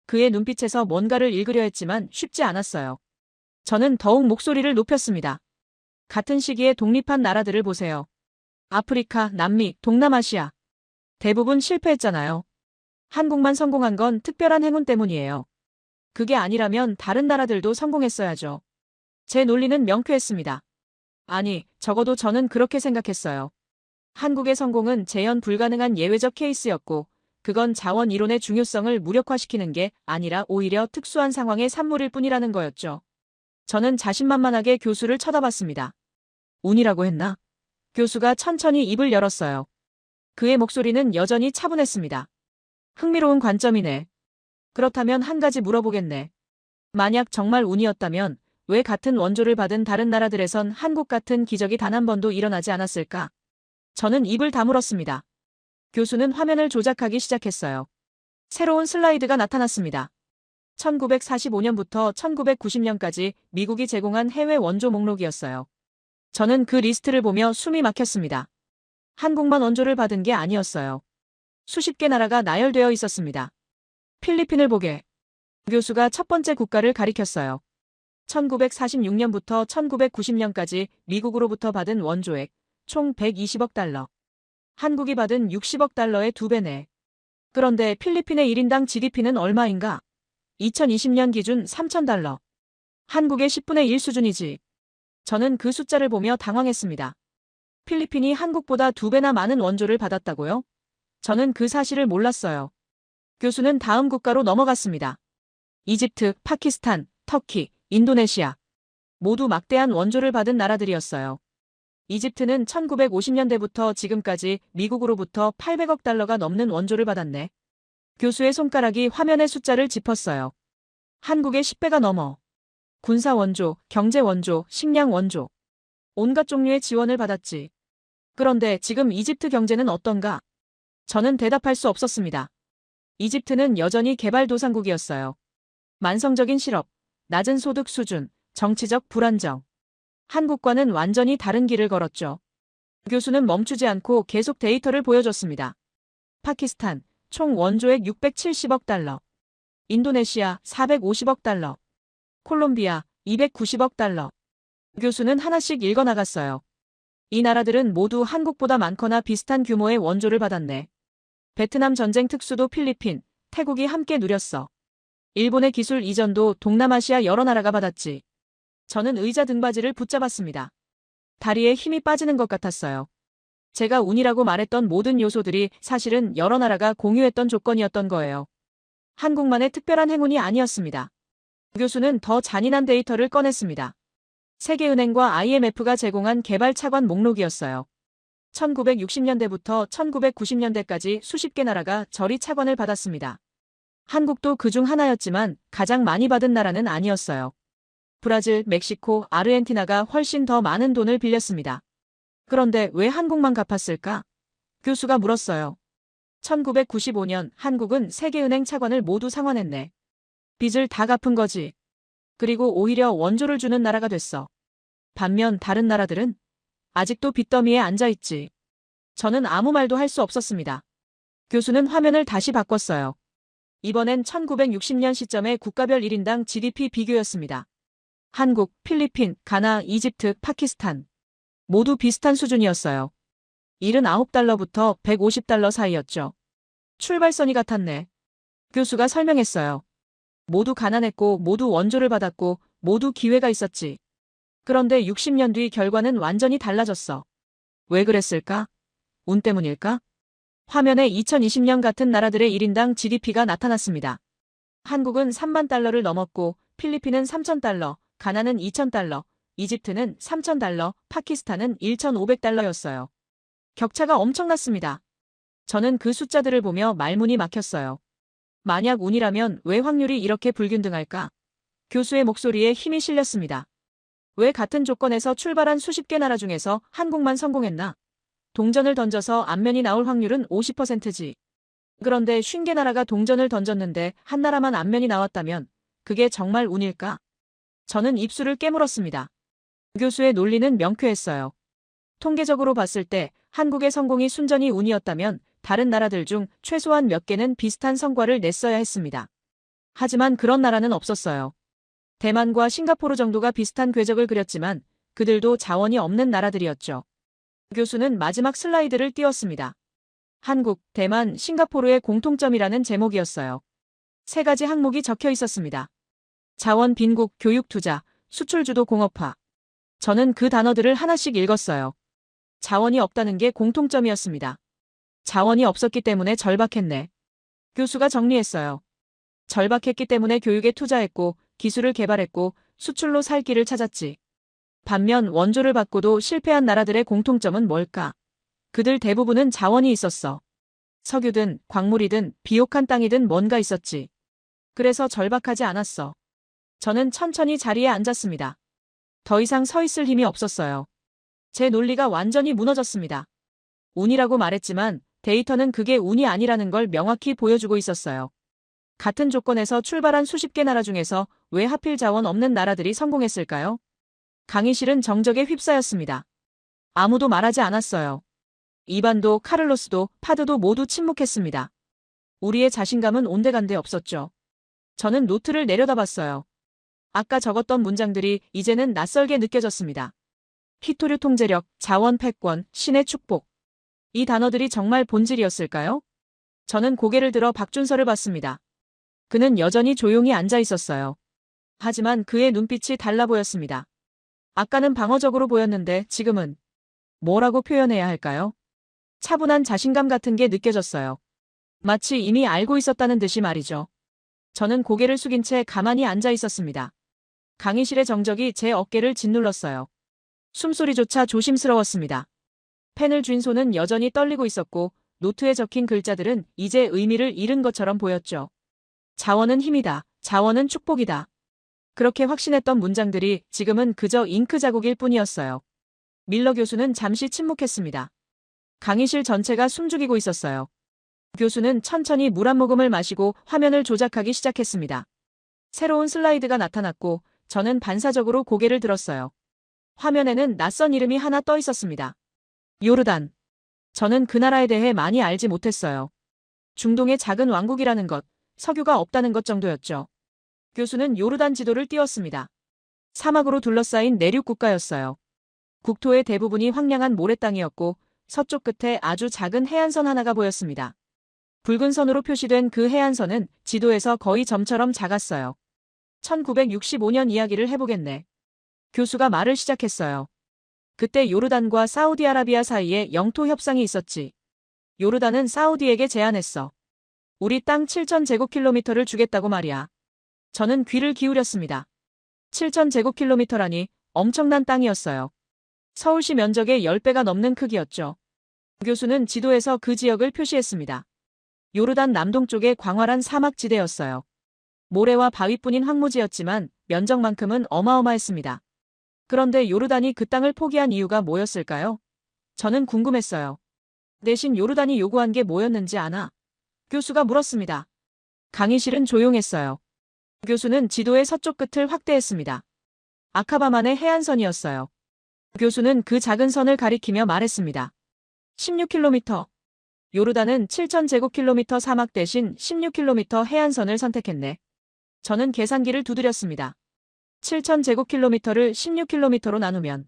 그의 눈빛에서 뭔가를 읽으려 했지만 쉽지 않았어요. 저는 더욱 목소리를 높였습니다. 같은 시기에 독립한 나라들을 보세요. 아프리카, 남미, 동남아시아. 대부분 실패했잖아요. 한국만 성공한 건 특별한 행운 때문이에요. 그게 아니라면 다른 나라들도 성공했어야죠. 제 논리는 명쾌했습니다. 아니, 적어도 저는 그렇게 생각했어요. 한국의 성공은 재현 불가능한 예외적 케이스였고, 그건 자원 이론의 중요성을 무력화시키는 게 아니라 오히려 특수한 상황의 산물일 뿐이라는 거였죠. 저는 자신만만하게 교수를 쳐다봤습니다. 운이라고 했나? 교수가 천천히 입을 열었어요. 그의 목소리는 여전히 차분했습니다. 흥미로운 관점이네. 그렇다면 한 가지 물어보겠네. 만약 정말 운이었다면 왜 같은 원조를 받은 다른 나라들에선 한국 같은 기적이 단 한 번도 일어나지 않았을까? 저는 입을 다물었습니다. 교수는 화면을 조작하기 시작했어요. 새로운 슬라이드가 나타났습니다. 1945년부터 1990년까지 미국이 제공한 해외 원조 목록이었어요. 저는 그 리스트를 보며 숨이 막혔습니다. 한국만 원조를 받은 게 아니었어요. 수십 개 나라가 나열되어 있었습니다. 필리핀을 보게. 교수가 첫 번째 국가를 가리켰어요. 1946년부터 1990년까지 미국으로부터 받은 원조액 총 120억 달러. 한국이 받은 60억 달러의 2배네. 그런데 필리핀의 1인당 GDP는 얼마인가? 2020년 기준 3,000달러. 한국의 10분의 1 수준이지. 저는 그 숫자를 보며 당황했습니다. 필리핀이 한국보다 2배나 많은 원조를 받았다고요? 저는 그 사실을 몰랐어요. 교수는 다음 국가로 넘어갔습니다. 이집트, 파키스탄, 터키, 인도네시아. 모두 막대한 원조를 받은 나라들이었어요. 이집트는 1950년대부터 지금까지 미국으로부터 800억 달러가 넘는 원조를 받았네. 교수의 손가락이 화면의 숫자를 짚었어요. 한국의 10배가 넘어. 군사 원조, 경제 원조, 식량 원조. 온갖 종류의 지원을 받았지. 그런데 지금 이집트 경제는 어떤가? 저는 대답할 수 없었습니다. 이집트는 여전히 개발도상국이었어요. 만성적인 실업, 낮은 소득 수준, 정치적 불안정. 한국과는 완전히 다른 길을 걸었죠. 교수는 멈추지 않고 계속 데이터를 보여줬습니다. 파키스탄, 총 원조액 670억 달러. 인도네시아, 450억 달러. 콜롬비아, 290억 달러. 교수는 하나씩 읽어나갔어요. 이 나라들은 모두 한국보다 많거나 비슷한 규모의 원조를 받았네. 베트남 전쟁 특수도 필리핀, 태국이 함께 누렸어. 일본의 기술 이전도 동남아시아 여러 나라가 받았지. 저는 의자 등받이를 붙잡았습니다. 다리에 힘이 빠지는 것 같았어요. 제가 운이라고 말했던 모든 요소들이 사실은 여러 나라가 공유했던 조건이었던 거예요. 한국만의 특별한 행운이 아니었습니다. 교수는 더 잔인한 데이터를 꺼냈습니다. 세계은행과 IMF가 제공한 개발 차관 목록이었어요. 1960년대부터 1990년대까지 수십 개 나라가 저리 차관을 받았습니다. 한국도 그중 하나였지만 가장 많이 받은 나라는 아니었어요. 브라질, 멕시코, 아르헨티나가 훨씬 더 많은 돈을 빌렸습니다. 그런데 왜 한국만 갚았을까? 교수가 물었어요. 1995년 한국은 세계은행 차관을 모두 상환했네. 빚을 다 갚은 거지. 그리고 오히려 원조를 주는 나라가 됐어. 반면 다른 나라들은 아직도 빚더미에 앉아있지. 저는 아무 말도 할 수 없었습니다. 교수는 화면을 다시 바꿨어요. 이번엔 1960년 시점의 국가별 1인당 GDP 비교였습니다. 한국, 필리핀, 가나, 이집트, 파키스탄. 모두 비슷한 수준이었어요. 79달러부터 150달러 사이였죠. 출발선이 같았네. 교수가 설명했어요. 모두 가난했고 모두 원조를 받았고 모두 기회가 있었지. 그런데 60년 뒤 결과는 완전히 달라졌어. 왜 그랬을까? 운 때문일까? 화면에 2020년 같은 나라들의 1인당 GDP가 나타났습니다. 한국은 3만 달러를 넘었고 필리핀은 3,000달러, 가나는 2,000달러, 이집트는 3,000달러, 파키스탄은 1,500달러였어요. 격차가 엄청났습니다. 저는 그 숫자들을 보며 말문이 막혔어요. 만약 운이라면 왜 확률이 이렇게 불균등할까? 교수의 목소리에 힘이 실렸습니다. 왜 같은 조건에서 출발한 수십 개 나라 중에서 한국만 성공했나? 동전을 던져서 앞면이 나올 확률은 50%지. 그런데 50개 나라가 동전을 던졌는데 한 나라만 앞면이 나왔다면 그게 정말 운일까? 저는 입술을 깨물었습니다. 교수의 논리는 명쾌했어요. 통계적으로 봤을 때 한국의 성공이 순전히 운이었다면 다른 나라들 중 최소한 몇 개는 비슷한 성과를 냈어야 했습니다. 하지만 그런 나라는 없었어요. 대만과 싱가포르 정도가 비슷한 궤적을 그렸지만 그들도 자원이 없는 나라들이었죠. 교수는 마지막 슬라이드를 띄웠습니다. 한국, 대만, 싱가포르의 공통점이라는 제목이었어요. 3가지 항목이 적혀 있었습니다. 자원 빈국, 교육 투자, 수출 주도 공업화. 저는 그 단어들을 하나씩 읽었어요. 자원이 없다는 게 공통점이었습니다. 자원이 없었기 때문에 절박했네. 교수가 정리했어요. 절박했기 때문에 교육에 투자했고 기술을 개발했고 수출로 살 길을 찾았지. 반면 원조를 받고도 실패한 나라들의 공통점은 뭘까? 그들 대부분은 자원이 있었어. 석유든 광물이든 비옥한 땅이든 뭔가 있었지. 그래서 절박하지 않았어. 저는 천천히 자리에 앉았습니다. 더 이상 서 있을 힘이 없었어요. 제 논리가 완전히 무너졌습니다. 운이라고 말했지만 데이터는 그게 운이 아니라는 걸 명확히 보여주고 있었어요. 같은 조건에서 출발한 수십 개 나라 중에서 왜 하필 자원 없는 나라들이 성공했을까요? 강의실은 정적에 휩싸였습니다. 아무도 말하지 않았어요. 이반도, 카를로스도, 파드도 모두 침묵했습니다. 우리의 자신감은 온데간데 없었죠. 저는 노트를 내려다봤어요. 아까 적었던 문장들이 이제는 낯설게 느껴졌습니다. 히토류 통제력, 자원 패권, 신의 축복. 이 단어들이 정말 본질이었을까요? 저는 고개를 들어 박준서를 봤습니다. 그는 여전히 조용히 앉아 있었어요. 하지만 그의 눈빛이 달라 보였습니다. 아까는 방어적으로 보였는데 지금은 뭐라고 표현해야 할까요? 차분한 자신감 같은 게 느껴졌어요. 마치 이미 알고 있었다는 듯이 말이죠. 저는 고개를 숙인 채 가만히 앉아 있었습니다. 강의실의 정적이 제 어깨를 짓눌렀어요. 숨소리조차 조심스러웠습니다. 펜을 쥔 손은 여전히 떨리고 있었고 노트에 적힌 글자들은 이제 의미를 잃은 것처럼 보였죠. 자원은 힘이다. 자원은 축복이다. 그렇게 확신했던 문장들이 지금은 그저 잉크 자국일 뿐이었어요. 밀러 교수는 잠시 침묵했습니다. 강의실 전체가 숨죽이고 있었어요. 교수는 천천히 물 한 모금을 마시고 화면을 조작하기 시작했습니다. 새로운 슬라이드가 나타났고 저는 반사적으로 고개를 들었어요. 화면에는 낯선 이름이 하나 떠 있었습니다. 요르단. 저는 그 나라에 대해 많이 알지 못했어요. 중동의 작은 왕국이라는 것, 석유가 없다는 것 정도였죠. 교수는 요르단 지도를 띄웠습니다. 사막으로 둘러싸인 내륙 국가였어요. 국토의 대부분이 황량한 모래땅이었고 서쪽 끝에 아주 작은 해안선 하나가 보였습니다. 붉은 선으로 표시된 그 해안선은 지도에서 거의 점처럼 작았어요. 1965년 이야기를 해보겠네. 교수가 말을 시작했어요. 그때 요르단과 사우디아라비아 사이에 영토 협상이 있었지. 요르단은 사우디에게 제안했어. 우리 땅 7,000제곱킬로미터를 주겠다고 말이야. 저는 귀를 기울였습니다. 7,000제곱킬로미터라니 엄청난 땅이었어요. 서울시 면적의 10배가 넘는 크기였죠. 교수는 지도에서 그 지역을 표시했습니다. 요르단 남동쪽의 광활한 사막지대였어요. 모래와 바위뿐인 황무지였지만 면적만큼은 어마어마했습니다. 그런데 요르단이 그 땅을 포기한 이유가 뭐였을까요? 저는 궁금했어요. 대신 요르단이 요구한 게 뭐였는지 아나? 교수가 물었습니다. 강의실은 조용했어요. 교수는 지도의 서쪽 끝을 확대했습니다. 아카바만의 해안선이었어요. 교수는 그 작은 선을 가리키며 말했습니다. 16km. 요르단은 7,000제곱킬로미터 사막 대신 16km 해안선을 선택했네. 저는 계산기를 두드렸습니다. 7,000제곱킬로미터를 16km로 나누면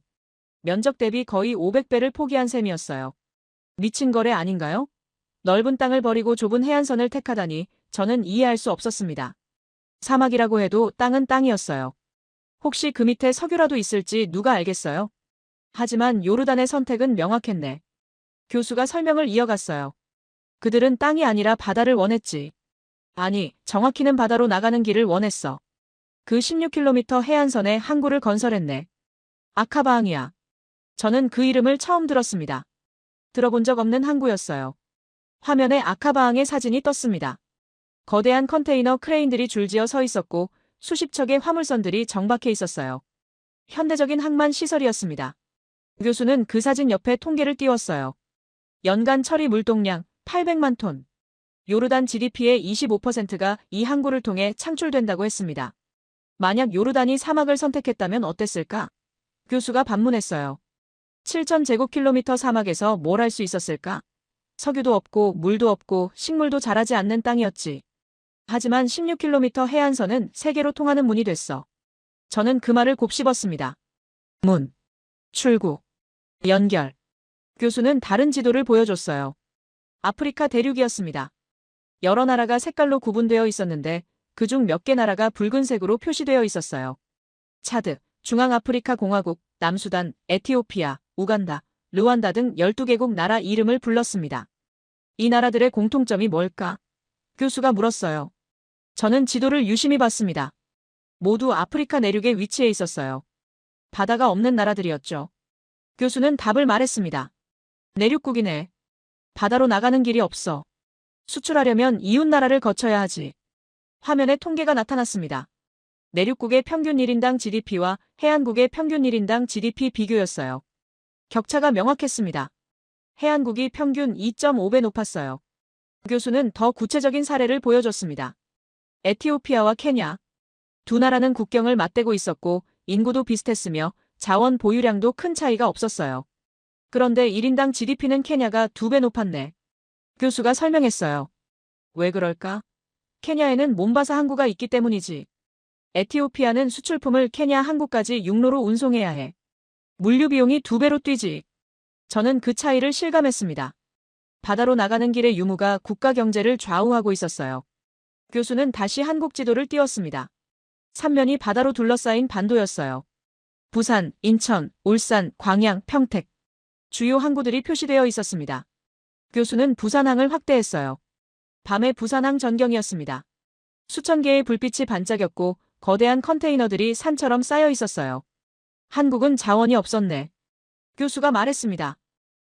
면적 대비 거의 500배를 포기한 셈이었어요. 미친 거래 아닌가요? 넓은 땅을 버리고 좁은 해안선을 택하다니 저는 이해할 수 없었습니다. 사막이라고 해도 땅은 땅이었어요. 혹시 그 밑에 석유라도 있을지 누가 알겠어요? 하지만 요르단의 선택은 명확했네. 교수가 설명을 이어갔어요. 그들은 땅이 아니라 바다를 원했지. 아니, 정확히는 바다로 나가는 길을 원했어. 그 16km 해안선에 항구를 건설했네. 아카바항이야. 저는 그 이름을 처음 들었습니다. 들어본 적 없는 항구였어요. 화면에 아카바항의 사진이 떴습니다. 거대한 컨테이너 크레인들이 줄지어 서 있었고 수십 척의 화물선들이 정박해 있었어요. 현대적인 항만 시설이었습니다. 교수는 그 사진 옆에 통계를 띄웠어요. 연간 처리 물동량 800만 톤. 요르단 GDP의 25%가 이 항구를 통해 창출된다고 했습니다. 만약 요르단이 사막을 선택했다면 어땠을까? 교수가 반문했어요. 7,000제곱킬로미터 사막에서 뭘 할 수 있었을까? 석유도 없고 물도 없고 식물도 자라지 않는 땅이었지. 하지만 16km 해안선은 세계로 통하는 문이 됐어. 저는 그 말을 곱씹었습니다. 문, 출구, 연결. 교수는 다른 지도를 보여줬어요. 아프리카 대륙이었습니다. 여러 나라가 색깔로 구분되어 있었는데 그중 몇 개 나라가 붉은색으로 표시되어 있었어요. 차드, 중앙아프리카 공화국, 남수단, 에티오피아, 우간다, 르완다 등 12개국 나라 이름을 불렀습니다. 이 나라들의 공통점이 뭘까? 교수가 물었어요. 저는 지도를 유심히 봤습니다. 모두 아프리카 내륙에 위치해 있었어요. 바다가 없는 나라들이었죠. 교수는 답을 말했습니다. 내륙국이네. 바다로 나가는 길이 없어. 수출하려면 이웃 나라를 거쳐야 하지. 화면에 통계가 나타났습니다. 내륙국의 평균 1인당 GDP와 해안국의 평균 1인당 GDP 비교였어요. 격차가 명확했습니다. 해안국이 평균 2.5배 높았어요. 교수는 더 구체적인 사례를 보여줬습니다. 에티오피아와 케냐. 두 나라는 국경을 맞대고 있었고 인구도 비슷했으며 자원 보유량도 큰 차이가 없었어요. 그런데 1인당 GDP는 케냐가 2배 높았네. 교수가 설명했어요. 왜 그럴까? 케냐에는 몬바사 항구가 있기 때문이지. 에티오피아는 수출품을 케냐 항구까지 육로로 운송해야 해. 물류 비용이 2배로 뛰지. 저는 그 차이를 실감했습니다. 바다로 나가는 길의 유무가 국가 경제를 좌우하고 있었어요. 교수는 다시 한국 지도를 띄웠습니다. 삼면이 바다로 둘러싸인 반도였어요. 부산, 인천, 울산, 광양, 평택. 주요 항구들이 표시되어 있었습니다. 교수는 부산항을 확대했어요. 밤의 부산항 전경이었습니다. 수천 개의 불빛이 반짝였고 거대한 컨테이너들이 산처럼 쌓여 있었어요. 한국은 자원이 없었네. 교수가 말했습니다.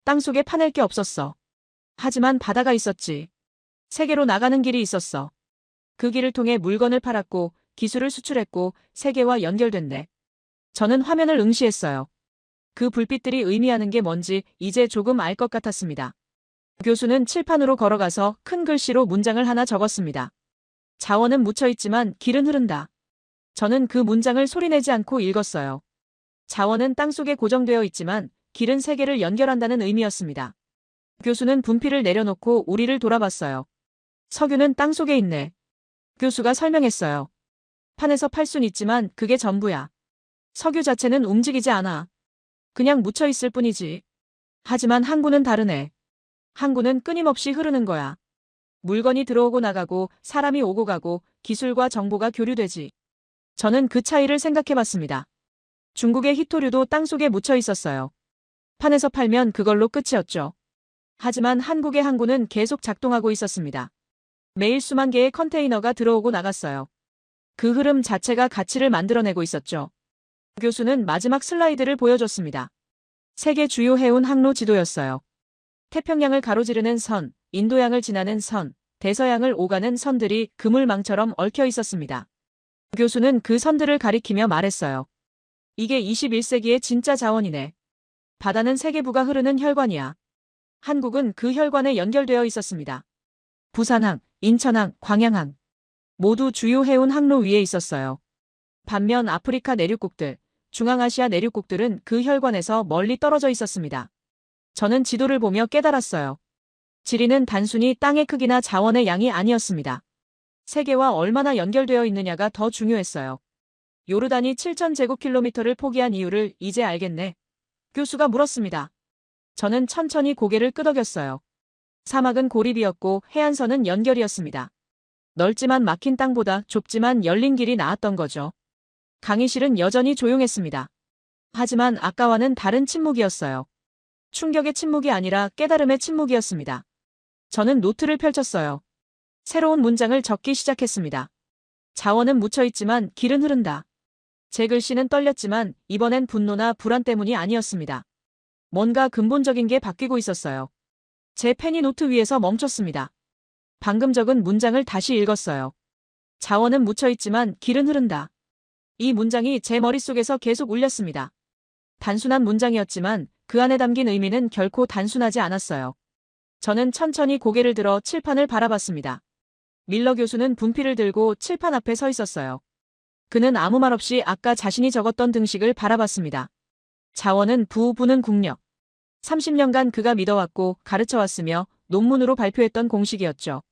땅속에 파낼 게 없었어. 하지만 바다가 있었지. 세계로 나가는 길이 있었어. 그 길을 통해 물건을 팔았고 기술을 수출했고 세계와 연결됐네. 저는 화면을 응시했어요. 그 불빛들이 의미하는 게 뭔지 이제 조금 알 것 같았습니다. 교수는 칠판으로 걸어가서 큰 글씨로 문장을 하나 적었습니다. 자원은 묻혀있지만 길은 흐른다. 저는 그 문장을 소리내지 않고 읽었어요. 자원은 땅속에 고정되어 있지만 길은 세계를 연결한다는 의미였습니다. 교수는 분필을 내려놓고 우리를 돌아봤어요. 석유는 땅속에 있네. 교수가 설명했어요. 판에서 팔 순 있지만 그게 전부야. 석유 자체는 움직이지 않아. 그냥 묻혀 있을 뿐이지. 하지만 항구는 다르네. 항구는 끊임없이 흐르는 거야. 물건이 들어오고 나가고 사람이 오고 가고 기술과 정보가 교류되지. 저는 그 차이를 생각해봤습니다. 중국의 희토류도 땅속에 묻혀 있었어요. 판에서 팔면 그걸로 끝이었죠. 하지만 한국의 항구는 계속 작동하고 있었습니다. 매일 수만 개의 컨테이너가 들어오고 나갔어요. 그 흐름 자체가 가치를 만들어내고 있었죠. 교수는 마지막 슬라이드를 보여줬습니다. 세계 주요 해운 항로 지도였어요. 태평양을 가로지르는 선, 인도양을 지나는 선, 대서양을 오가는 선들이 그물망처럼 얽혀 있었습니다. 교수는 그 선들을 가리키며 말했어요. 이게 21세기의 진짜 자원이네. 바다는 세계부가 흐르는 혈관이야. 한국은 그 혈관에 연결되어 있었습니다. 부산항, 인천항, 광양항. 모두 주요 해운 항로 위에 있었어요. 반면 아프리카 내륙국들, 중앙아시아 내륙국들은 그 혈관에서 멀리 떨어져 있었습니다. 저는 지도를 보며 깨달았어요. 지리는 단순히 땅의 크기나 자원의 양이 아니었습니다. 세계와 얼마나 연결되어 있느냐가 더 중요했어요. 요르단이 7,000제곱킬로미터를 포기한 이유를 이제 알겠네. 교수가 물었습니다. 저는 천천히 고개를 끄덕였어요. 사막은 고립이었고 해안선은 연결이었습니다. 넓지만 막힌 땅보다 좁지만 열린 길이 나았던 거죠. 강의실은 여전히 조용했습니다. 하지만 아까와는 다른 침묵이었어요. 충격의 침묵이 아니라 깨달음의 침묵이었습니다. 저는 노트를 펼쳤어요. 새로운 문장을 적기 시작했습니다. 자원은 묻혀있지만 길은 흐른다. 제 글씨는 떨렸지만 이번엔 분노나 불안 때문이 아니었습니다. 뭔가 근본적인 게 바뀌고 있었어요. 제 펜이 노트 위에서 멈췄습니다. 방금 적은 문장을 다시 읽었어요. 자원은 묻혀있지만 길은 흐른다. 이 문장이 제 머릿속에서 계속 울렸습니다. 단순한 문장이었지만 그 안에 담긴 의미는 결코 단순하지 않았어요. 저는 천천히 고개를 들어 칠판을 바라봤습니다. 밀러 교수는 분필을 들고 칠판 앞에 서 있었어요. 그는 아무 말 없이 아까 자신이 적었던 등식을 바라봤습니다. 자원은 부는 국력. 30년간 그가 믿어왔고 가르쳐왔으며 논문으로 발표했던 공식이었죠.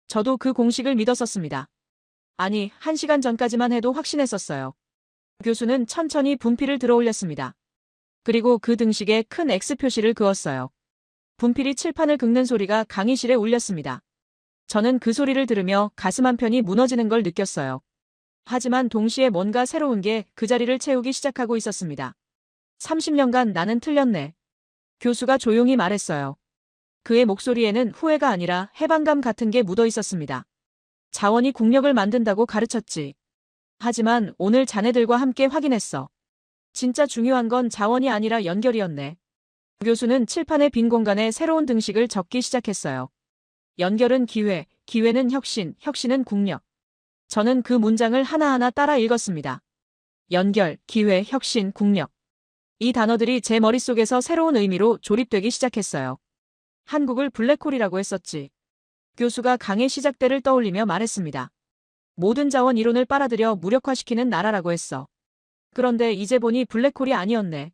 저도 그 공식을 믿었었습니다. 아니, 1시간 전까지만 해도 확신했었어요. 교수는 천천히 분필을 들어 올렸습니다. 그리고 그 등식에 큰 X 표시를 그었어요. 분필이 칠판을 긁는 소리가 강의실에 울렸습니다. 저는 그 소리를 들으며 가슴 한편이 무너지는 걸 느꼈어요. 하지만 동시에 뭔가 새로운 게 그 자리를 채우기 시작하고 있었습니다. 30년간 나는 틀렸네. 교수가 조용히 말했어요. 그의 목소리에는 후회가 아니라 해방감 같은 게 묻어 있었습니다. 자원이 국력을 만든다고 가르쳤지. 하지만 오늘 자네들과 함께 확인했어. 진짜 중요한 건 자원이 아니라 연결이었네. 교수는 칠판의 빈 공간에 새로운 등식을 적기 시작했어요. 연결은 기회, 기회는 혁신, 혁신은 국력. 저는 그 문장을 하나하나 따라 읽었습니다. 연결, 기회, 혁신, 국력. 이 단어들이 제 머릿속에서 새로운 의미로 조립되기 시작했어요. 한국을 블랙홀이라고 했었지. 교수가 강의 시작 때를 떠올리며 말했습니다. 모든 자원 이론을 빨아들여 무력화시키는 나라라고 했어. 그런데 이제 보니 블랙홀이 아니었네.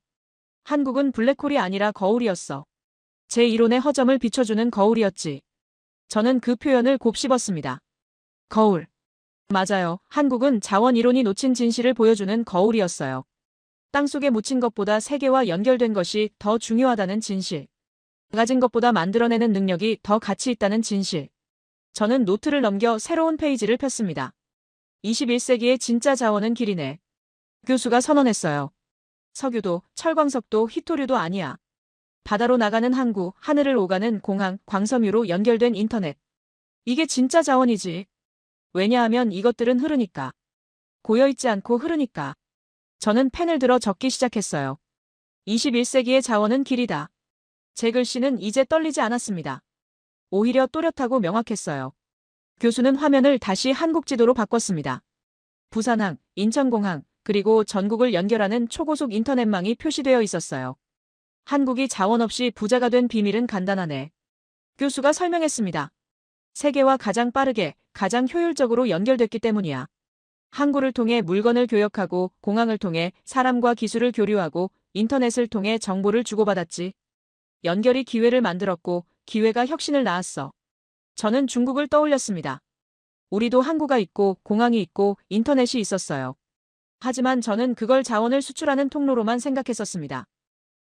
한국은 블랙홀이 아니라 거울이었어. 제 이론의 허점을 비춰주는 거울이었지. 저는 그 표현을 곱씹었습니다. 거울. 맞아요. 한국은 자원 이론이 놓친 진실을 보여주는 거울이었어요. 땅속에 묻힌 것보다 세계와 연결된 것이 더 중요하다는 진실. 가진 것보다 만들어내는 능력이 더 가치 있다는 진실. 저는 노트를 넘겨 새로운 페이지를 폈습니다. 21세기의 진짜 자원은 길이네. 교수가 선언했어요. 석유도, 철광석도, 희토류도 아니야. 바다로 나가는 항구, 하늘을 오가는 공항, 광섬유로 연결된 인터넷. 이게 진짜 자원이지. 왜냐하면 이것들은 흐르니까. 고여있지 않고 흐르니까. 저는 펜을 들어 적기 시작했어요. 21세기의 자원은 길이다. 제 글씨는 이제 떨리지 않았습니다. 오히려 또렷하고 명확했어요. 교수는 화면을 다시 한국 지도로 바꿨습니다. 부산항, 인천공항, 그리고 전국을 연결하는 초고속 인터넷망이 표시되어 있었어요. 한국이 자원 없이 부자가 된 비밀은 간단하네. 교수가 설명했습니다. 세계와 가장 빠르게, 가장 효율적으로 연결됐기 때문이야. 항구를 통해 물건을 교역하고, 공항을 통해 사람과 기술을 교류하고, 인터넷을 통해 정보를 주고받았지. 연결이 기회를 만들었고, 기회가 혁신을 낳았어. 저는 중국을 떠올렸습니다. 우리도 항구가 있고, 공항이 있고, 인터넷이 있었어요. 하지만 저는 그걸 자원을 수출하는 통로로만 생각했었습니다.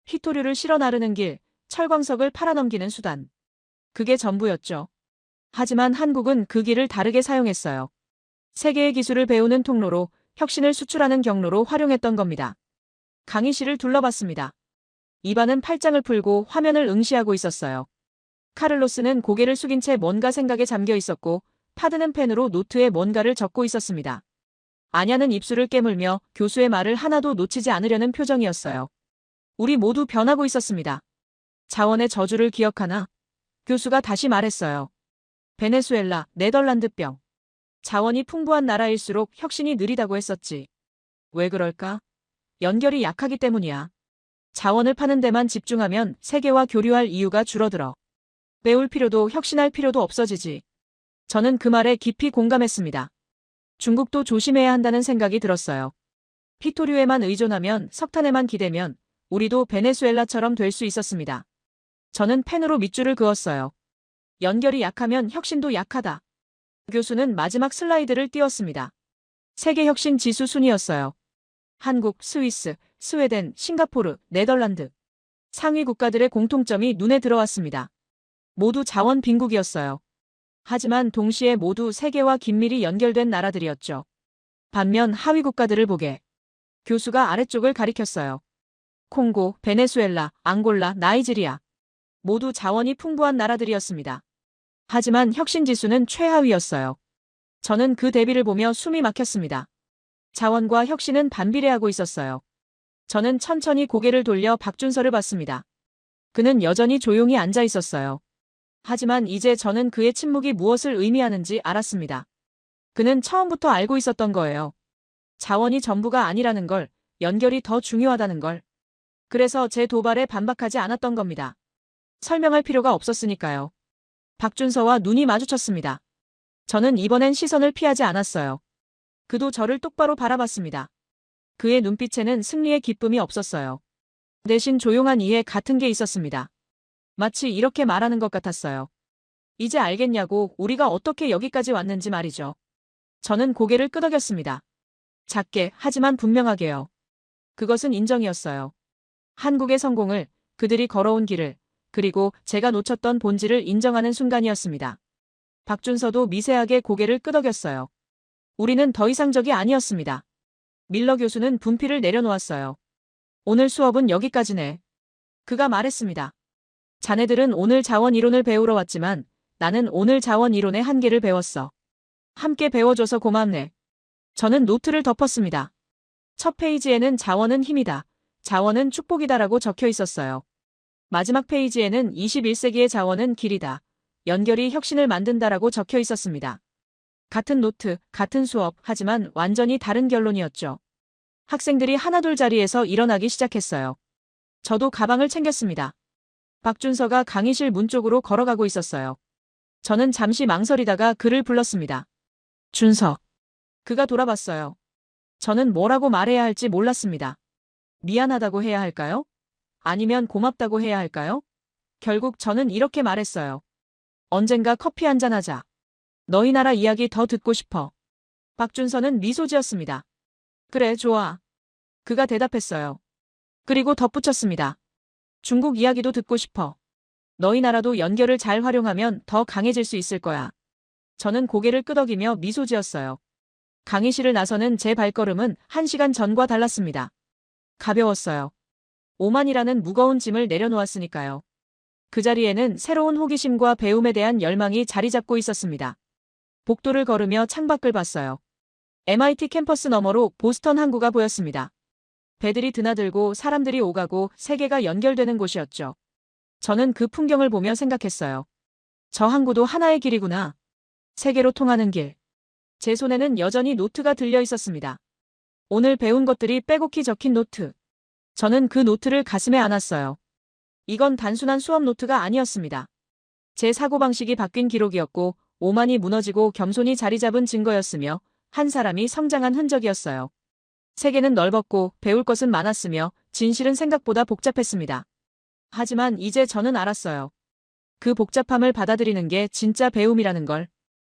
희토류를 실어 나르는 길, 철광석을 팔아넘기는 수단. 그게 전부였죠. 하지만 한국은 그 길을 다르게 사용했어요. 세계의 기술을 배우는 통로로, 혁신을 수출하는 경로로 활용했던 겁니다. 강의실을 둘러봤습니다. 이반은 팔짱을 풀고 화면을 응시하고 있었어요. 카를로스는 고개를 숙인 채 뭔가 생각에 잠겨 있었고, 파드는 펜으로 노트에 뭔가를 적고 있었습니다. 아냐는 입술을 깨물며 교수의 말을 하나도 놓치지 않으려는 표정이었어요. 우리 모두 변하고 있었습니다. 자원의 저주를 기억하나? 교수가 다시 말했어요. 베네수엘라, 네덜란드병. 자원이 풍부한 나라일수록 혁신이 느리다고 했었지. 왜 그럴까? 연결이 약하기 때문이야. 자원을 파는 데만 집중하면 세계와 교류할 이유가 줄어들어. 배울 필요도 혁신할 필요도 없어지지. 저는 그 말에 깊이 공감했습니다. 중국도 조심해야 한다는 생각이 들었어요. 희토류에만 의존하면, 석탄에만 기대면 우리도 베네수엘라처럼 될 수 있었습니다. 저는 펜으로 밑줄을 그었어요. 연결이 약하면 혁신도 약하다. 교수는 마지막 슬라이드를 띄웠습니다. 세계 혁신 지수 순이었어요. 한국, 스위스, 스웨덴, 싱가포르, 네덜란드. 상위 국가들의 공통점이 눈에 들어왔습니다. 모두 자원 빈국이었어요. 하지만 동시에 모두 세계와 긴밀히 연결된 나라들이었죠. 반면 하위 국가들을 보게. 교수가 아래쪽을 가리켰어요. 콩고, 베네수엘라, 앙골라, 나이지리아. 모두 자원이 풍부한 나라들이었습니다. 하지만 혁신 지수는 최하위였어요. 저는 그 대비를 보며 숨이 막혔습니다. 자원과 혁신은 반비례하고 있었어요. 저는 천천히 고개를 돌려 박준서를 봤습니다. 그는 여전히 조용히 앉아 있었어요. 하지만 이제 저는 그의 침묵이 무엇을 의미하는지 알았습니다. 그는 처음부터 알고 있었던 거예요. 자원이 전부가 아니라는 걸, 연결이 더 중요하다는 걸. 그래서 제 도발에 반박하지 않았던 겁니다. 설명할 필요가 없었으니까요. 박준서와 눈이 마주쳤습니다. 저는 이번엔 시선을 피하지 않았어요. 그도 저를 똑바로 바라봤습니다. 그의 눈빛에는 승리의 기쁨이 없었어요. 대신 조용한 이해 같은 게 있었습니다. 마치 이렇게 말하는 것 같았어요. 이제 알겠냐고, 우리가 어떻게 여기까지 왔는지 말이죠. 저는 고개를 끄덕였습니다. 작게, 하지만 분명하게요. 그것은 인정이었어요. 한국의 성공을, 그들이 걸어온 길을, 그리고 제가 놓쳤던 본질을 인정하는 순간이었습니다. 박준서도 미세하게 고개를 끄덕였어요. 우리는 더 이상 적이 아니었습니다. 밀러 교수는 분필을 내려놓았어요. 오늘 수업은 여기까지네. 그가 말했습니다. 자네들은 오늘 자원 이론을 배우러 왔지만 나는 오늘 자원 이론의 한계를 배웠어. 함께 배워줘서 고맙네. 저는 노트를 덮었습니다. 첫 페이지에는 자원은 힘이다. 자원은 축복이다라고 적혀 있었어요. 마지막 페이지에는 21세기의 자원은 길이다. 연결이 혁신을 만든다라고 적혀 있었습니다. 같은 노트, 같은 수업, 하지만 완전히 다른 결론이었죠. 학생들이 하나둘 자리에서 일어나기 시작했어요. 저도 가방을 챙겼습니다. 박준서가 강의실 문 쪽으로 걸어가고 있었어요. 저는 잠시 망설이다가 그를 불렀습니다. 준서. 그가 돌아봤어요. 저는 뭐라고 말해야 할지 몰랐습니다. 미안하다고 해야 할까요? 아니면 고맙다고 해야 할까요? 결국 저는 이렇게 말했어요. 언젠가 커피 한잔 하자. 너희 나라 이야기 더 듣고 싶어. 박준서는 미소 지었습니다. 그래, 좋아. 그가 대답했어요. 그리고 덧붙였습니다. 중국 이야기도 듣고 싶어. 너희 나라도 연결을 잘 활용하면 더 강해질 수 있을 거야. 저는 고개를 끄덕이며 미소 지었어요. 강의실을 나서는 제 발걸음은 1시간 전과 달랐습니다. 가벼웠어요. 오만이라는 무거운 짐을 내려놓았으니까요. 그 자리에는 새로운 호기심과 배움에 대한 열망이 자리 잡고 있었습니다. 복도를 걸으며 창밖을 봤어요. MIT 캠퍼스 너머로 보스턴 항구가 보였습니다. 배들이 드나들고 사람들이 오가고 세계가 연결되는 곳이었죠. 저는 그 풍경을 보며 생각했어요. 저 항구도 하나의 길이구나. 세계로 통하는 길. 제 손에는 여전히 노트가 들려 있었습니다. 오늘 배운 것들이 빼곡히 적힌 노트. 저는 그 노트를 가슴에 안았어요. 이건 단순한 수업 노트가 아니었습니다. 제 사고방식이 바뀐 기록이었고, 오만이 무너지고 겸손이 자리 잡은 증거였으며, 한 사람이 성장한 흔적이었어요. 세계는 넓었고 배울 것은 많았으며 진실은 생각보다 복잡했습니다. 하지만 이제 저는 알았어요. 그 복잡함을 받아들이는 게 진짜 배움이라는 걸.